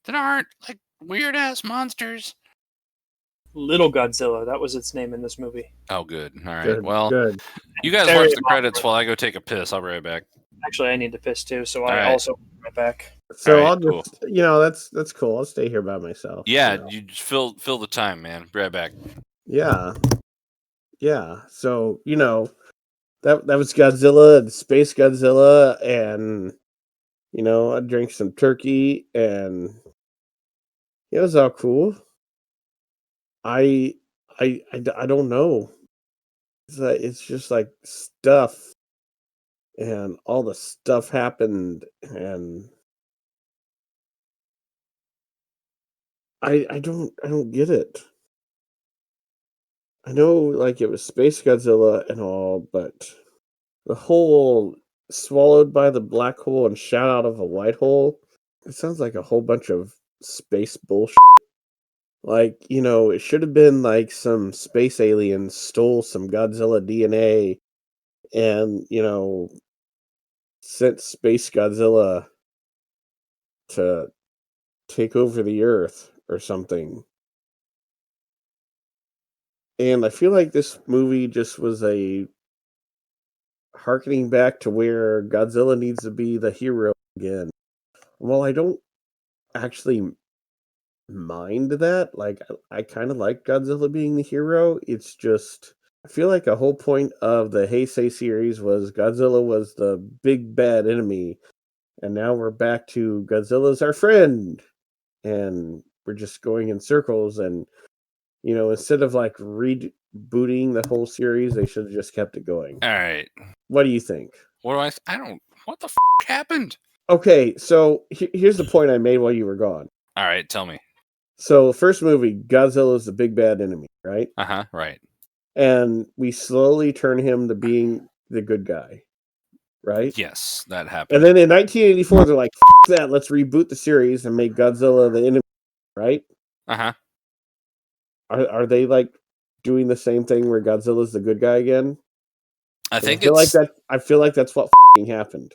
that aren't like weird ass monsters. Little Godzilla. That was its name in this movie. Oh, good. All right. Good, Well, good. you guys Very watch the credits awkward. while I go take a piss. I'll be right back. Actually, I need to piss too, so All I right. also will be right back. So All right, I'll just, that's cool. I'll stay here by myself. Yeah, you know. you just fill the time, man. Be right back. Yeah. Yeah. So, that was Godzilla and SpaceGodzilla, and I drank some turkey, and it was all cool. I don't know. It's just like stuff, and all the stuff happened, and I don't get it. I know, like, it was Space Godzilla and all, but the whole swallowed by the black hole and shot out of a white hole, it sounds like a whole bunch of space bullshit. Like, it should have been like some space aliens stole some Godzilla DNA and, sent Space Godzilla to take over the Earth or something. And I feel like this movie just was a harkening back to where Godzilla needs to be the hero again. Well, I don't actually mind that. Like, I kind of like Godzilla being the hero. It's just, I feel like a whole point of the Heisei series was Godzilla was the big bad enemy. And now we're back to Godzilla's our friend. And we're just going in circles. And, instead of like rebooting the whole series, they should have just kept it going. All right. What do you think? What do I don't. What the happened? Okay, so here's the point I made while you were gone. All right, tell me. So, first movie, Godzilla is the big bad enemy, right? Right. And we slowly turn him to being the good guy, right? Yes, that happened. And then in 1984, they're like, F that, let's reboot the series and make Godzilla the enemy, right? Are they like doing the same thing where Godzilla's the good guy again? I think feel it's like that. I feel like that's what happened.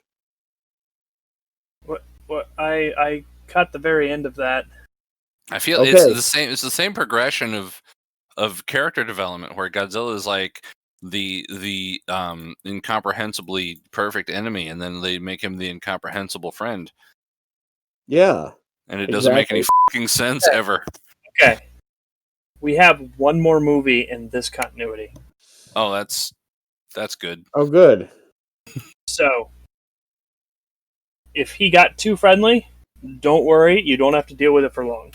What I caught the very end of that. I feel Okay. it's the same progression of character development where Godzilla is like the incomprehensibly perfect enemy, and then they make him the incomprehensible friend. Yeah. And it doesn't make any fucking sense ever. Okay. We have one more movie in this continuity. Oh, that's good. Oh, good. So, if he got too friendly, don't worry, you don't have to deal with it for long.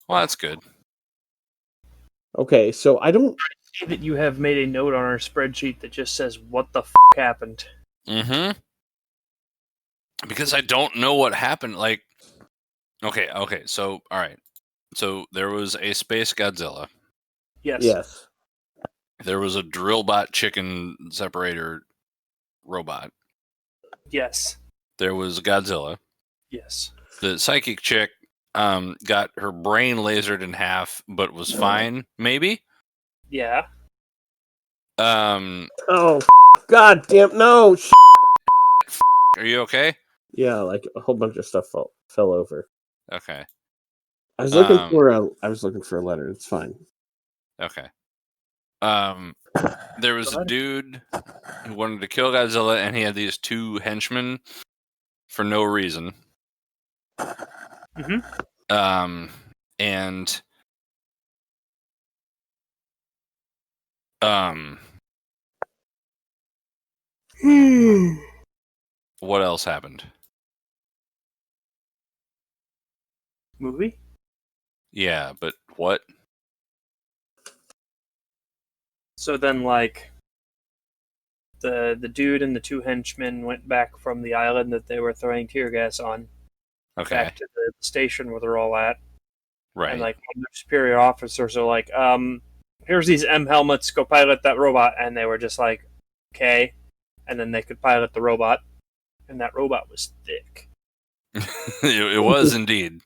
Well, that's good. Okay, so I don't See that you have made a note on our spreadsheet that just says, what the happened? Mm-hmm. Because I don't know what happened. Like, okay, so, all right. So, there was a SpaceGodzilla. Yes. There was a Drillbot chicken separator robot. Yes. There was Godzilla. Yes. The psychic chick got her brain lasered in half, but was fine, maybe? Yeah. Oh, God damn, no! Are you okay? Yeah, like a whole bunch of stuff fell over. Okay. I was looking for a letter. It's fine. Okay. There was a dude who wanted to kill Godzilla, and he had these 2 henchmen for no reason. Mm-hmm. And what else happened? Movie? Yeah, but what? So then, like, the dude and the 2 henchmen went back from the island that they were throwing tear gas on. Okay. Back to the station where they're all at. Right. And, like, one of the superior officers are like, here's these M helmets, go pilot that robot. And they were just like, okay. and then they could pilot the robot, and that robot was thick. It was indeed.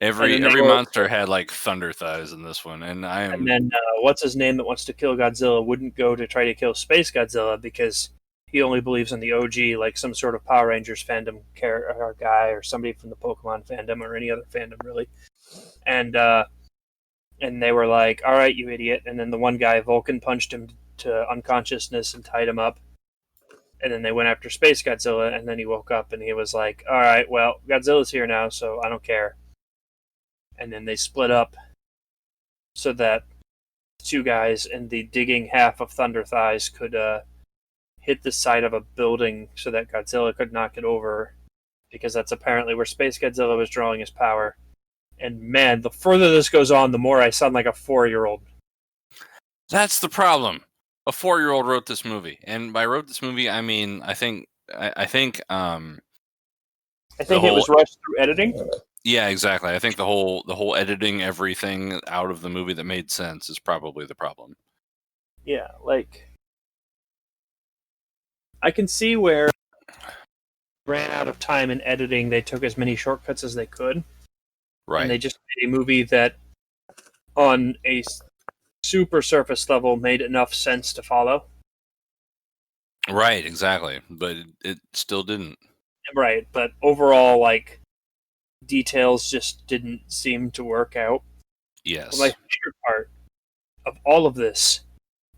Every And then they were- monster had like thunder thighs in this one, and I am And then what's his name that wants to kill Godzilla wouldn't go to try to kill SpaceGodzilla because he only believes in the OG, like some sort of Power Rangers fandom or guy or somebody from the Pokemon fandom or any other fandom really. And they were like, "All right, you idiot!" And then the one guy, Vulcan, punched him to unconsciousness and tied him up. And then they went after SpaceGodzilla, and then he woke up and he was like, "All right, well, Godzilla's here now, so I don't care." And then they split up so that the two guys in the digging half of Thunder Thighs could hit the side of a building so that Godzilla could knock it over, because that's apparently where SpaceGodzilla was drawing his power. And man, the further this goes on, the more I sound like a 4-year-old. That's the problem. A 4-year-old wrote this movie, and by wrote this movie, I mean I think I think it whole- was rushed through editing. yeah, exactly. I think the whole editing everything out of the movie that made sense is probably the problem. Yeah, like I can see where ran out of time in editing. They took as many shortcuts as they could, Right. and they just made a movie that, on a super surface level, made enough sense to follow. Right, exactly. But it still didn't. Right, but overall, like, details just didn't seem to work out. Yes. But my favorite part of all of this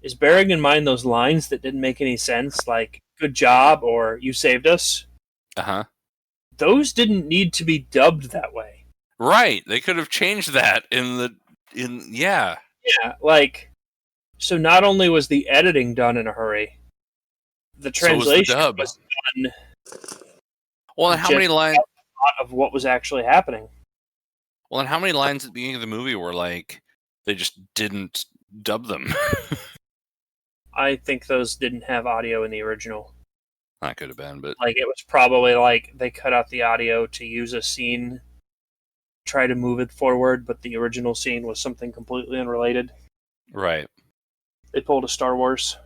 is bearing in mind those lines that didn't make any sense, like "good job" or "you saved us." Uh-huh. Those didn't need to be dubbed that way. Right. They could have changed that in yeah. Yeah, like, so not only was the editing done in a hurry, the So was the translation dub. was done Well, and how many just lines a lot of what was actually happening. Well, and how many lines at the beginning of the movie were like they just didn't dub them? I think those didn't have audio in the original. That could have been, but Like, it was probably like they cut out the audio to use a scene, try to move it forward, but the original scene was something completely unrelated. right. They pulled a Star Wars.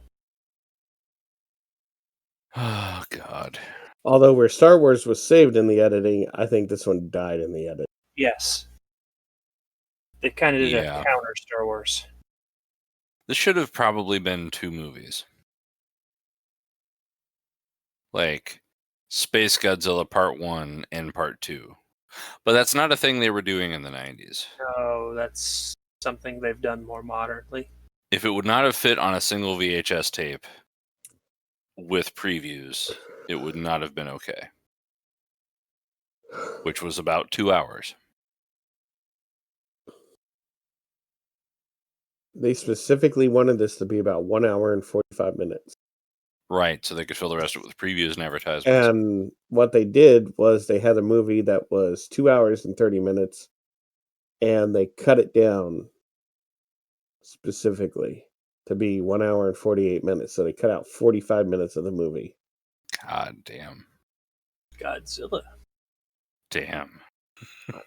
Oh God. Although where Star Wars was saved in the editing, I think this one died in the edit. Yes. They kind of did Yeah. a counter Star Wars. This should have probably been 2 movies. Like SpaceGodzilla Part 1 and Part 2. But that's not a thing they were doing in the 90s. So that's something they've done more modernly. If it would not have fit on a single VHS tape with previews, it would not have been okay. Which was about 2 hours. They specifically wanted this to be about 1 hour and 45 minutes. Right, so they could fill the rest of it with previews and advertisements. And what they did was they had a movie that was 2 hours and 30 minutes, and they cut it down specifically to be 1 hour and 48 minutes. So they cut out 45 minutes of the movie. God damn. Godzilla. Damn.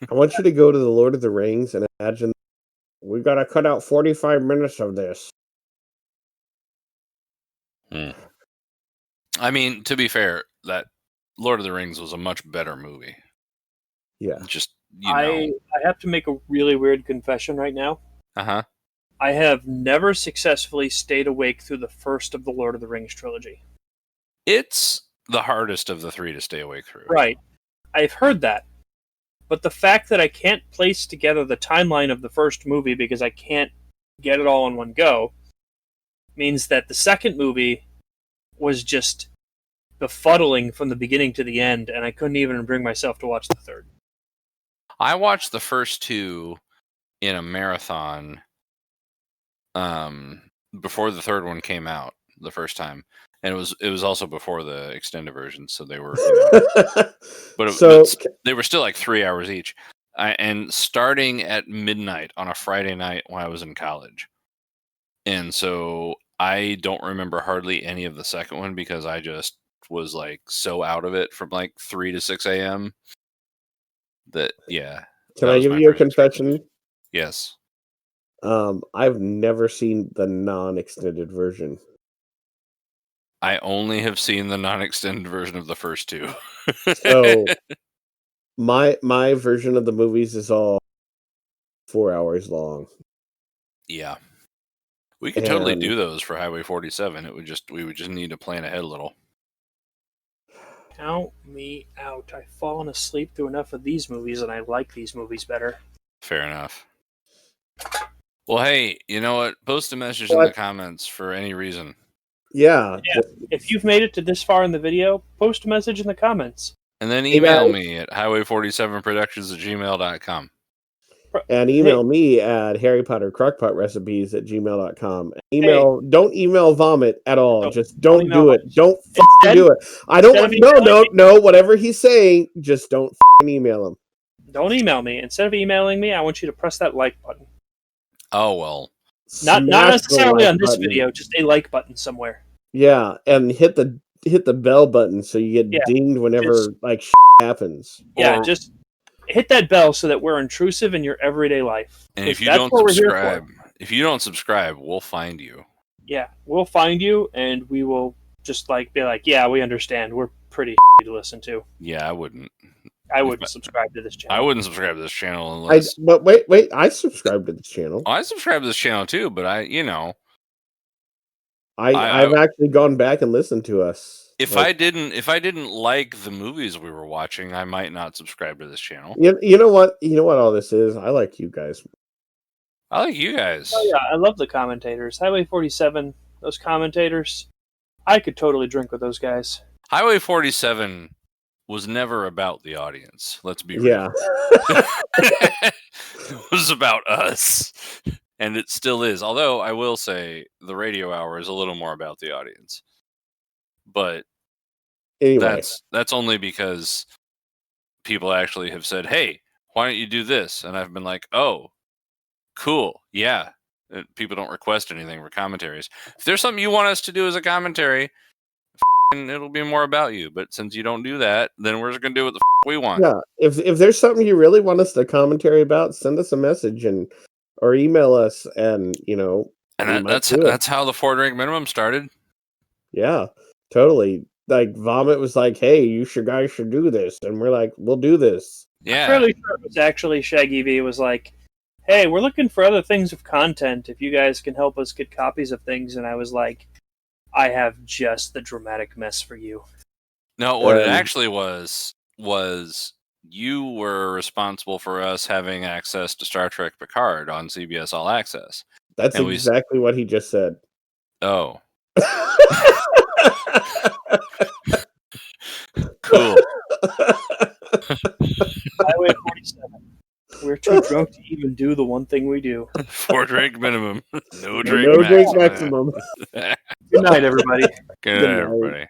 I want you to go to the Lord of the Rings and imagine we got to cut out 45 minutes of this. I mean, to be fair, that Lord of the Rings was a much better movie. Yeah. Just, you know. I have to make a really weird confession right now. Uh-huh. I have never successfully stayed awake through the first of the Lord of the Rings trilogy. It's the hardest of the 3 to stay awake through. Right. I've heard that. But the fact that I can't place together the timeline of the first movie because I can't get it all in one go means that the second movie was just befuddling from the beginning to the end, and I couldn't even bring myself to watch the third. I watched the first 2 in a marathon before the third one came out the first time. And it was also before the extended version, so they were, but they were still like 3 hours each. And starting at midnight on a Friday night when I was in college, and so I don't remember hardly any of the second one because I just was like so out of it from like 3 to 6 a.m. That yeah. Can that I was give my you a first experience. confession? Yes. I've never seen the non-extended version. I only have seen the non-extended version of the first two. So my version of the movies is all 4 hours long. Yeah. We could totally And- do those for Highway 47. We would just need to plan ahead a little. Count me out. I've fallen asleep through enough of these movies, and I like these movies better. Fair enough. Well, hey, you know what? Post a message in the comments for any reason. Yeah. If you've made it to this far in the video, post a message in the comments. And then Hey, email guys. me at highway47productions@gmail.com. And email me at harrypottercrockpotrecipes@gmail.com. Don't email vomit at all. No, just don't don't do email it. Don't Instead- do it. I don't instead want of emailing no, whatever he's saying, just don't email him. Don't email me. Instead of emailing me, I want you to press that like button. Oh, well. Not Smash necessarily the on like this button. video, just a like button somewhere. Yeah, and hit the bell button so you get Yeah, dinged whenever just- happens. Yeah, Or- just hit that bell so that we're intrusive in your everyday life. And if you That's don't what we're here for. subscribe, we'll find you. Yeah, we'll find you and we will just be like, yeah, we understand. We're pretty to listen to. Yeah, I wouldn't. I wouldn't subscribe to this channel. I wouldn't subscribe to this channel unless But wait, I subscribe to this channel. I subscribe to this channel too, but I've actually gone back and listened to us. if I didn't like the movies we were watching, I might not subscribe to this channel. You know what all this is? I like you guys. I like you guys. Oh yeah, I love the commentators. Highway 47, those commentators. I could totally drink with those guys. Highway 47 was never about the audience. Let's be real. Yeah. It was about us. And it still is. Although I will say the radio hour is a little more about the audience. But Anyway. that's only because people actually have said, "Hey, why don't you do this?" And I've been like, "Oh, cool. Yeah." People don't request anything for commentaries. If there's something you want us to do as a commentary, it'll be more about you. But since you don't do that, then we're just gonna do what the we want. Yeah. If there's something you really want us to commentary about, send us a message or email us, and And that's how the 4-drink minimum started. Yeah, totally. Like Vomit was like, "Hey, guys should do this," and we're like, "We'll do this." Yeah. I'm fairly sure it was actually Shaggy B was like, hey, we're looking for other things of content. If you guys can help us get copies of things. And I was like, I have just the dramatic mess for you. No, what it actually was you were responsible for us having access to Star Trek Picard on CBS All Access. That's And exactly what he just said. Oh, cool. Highway 47. We're too drunk to even do the one thing we do. 4-drink minimum. No drink No drink maximum. maximum. Good night, everybody. Good night, everybody.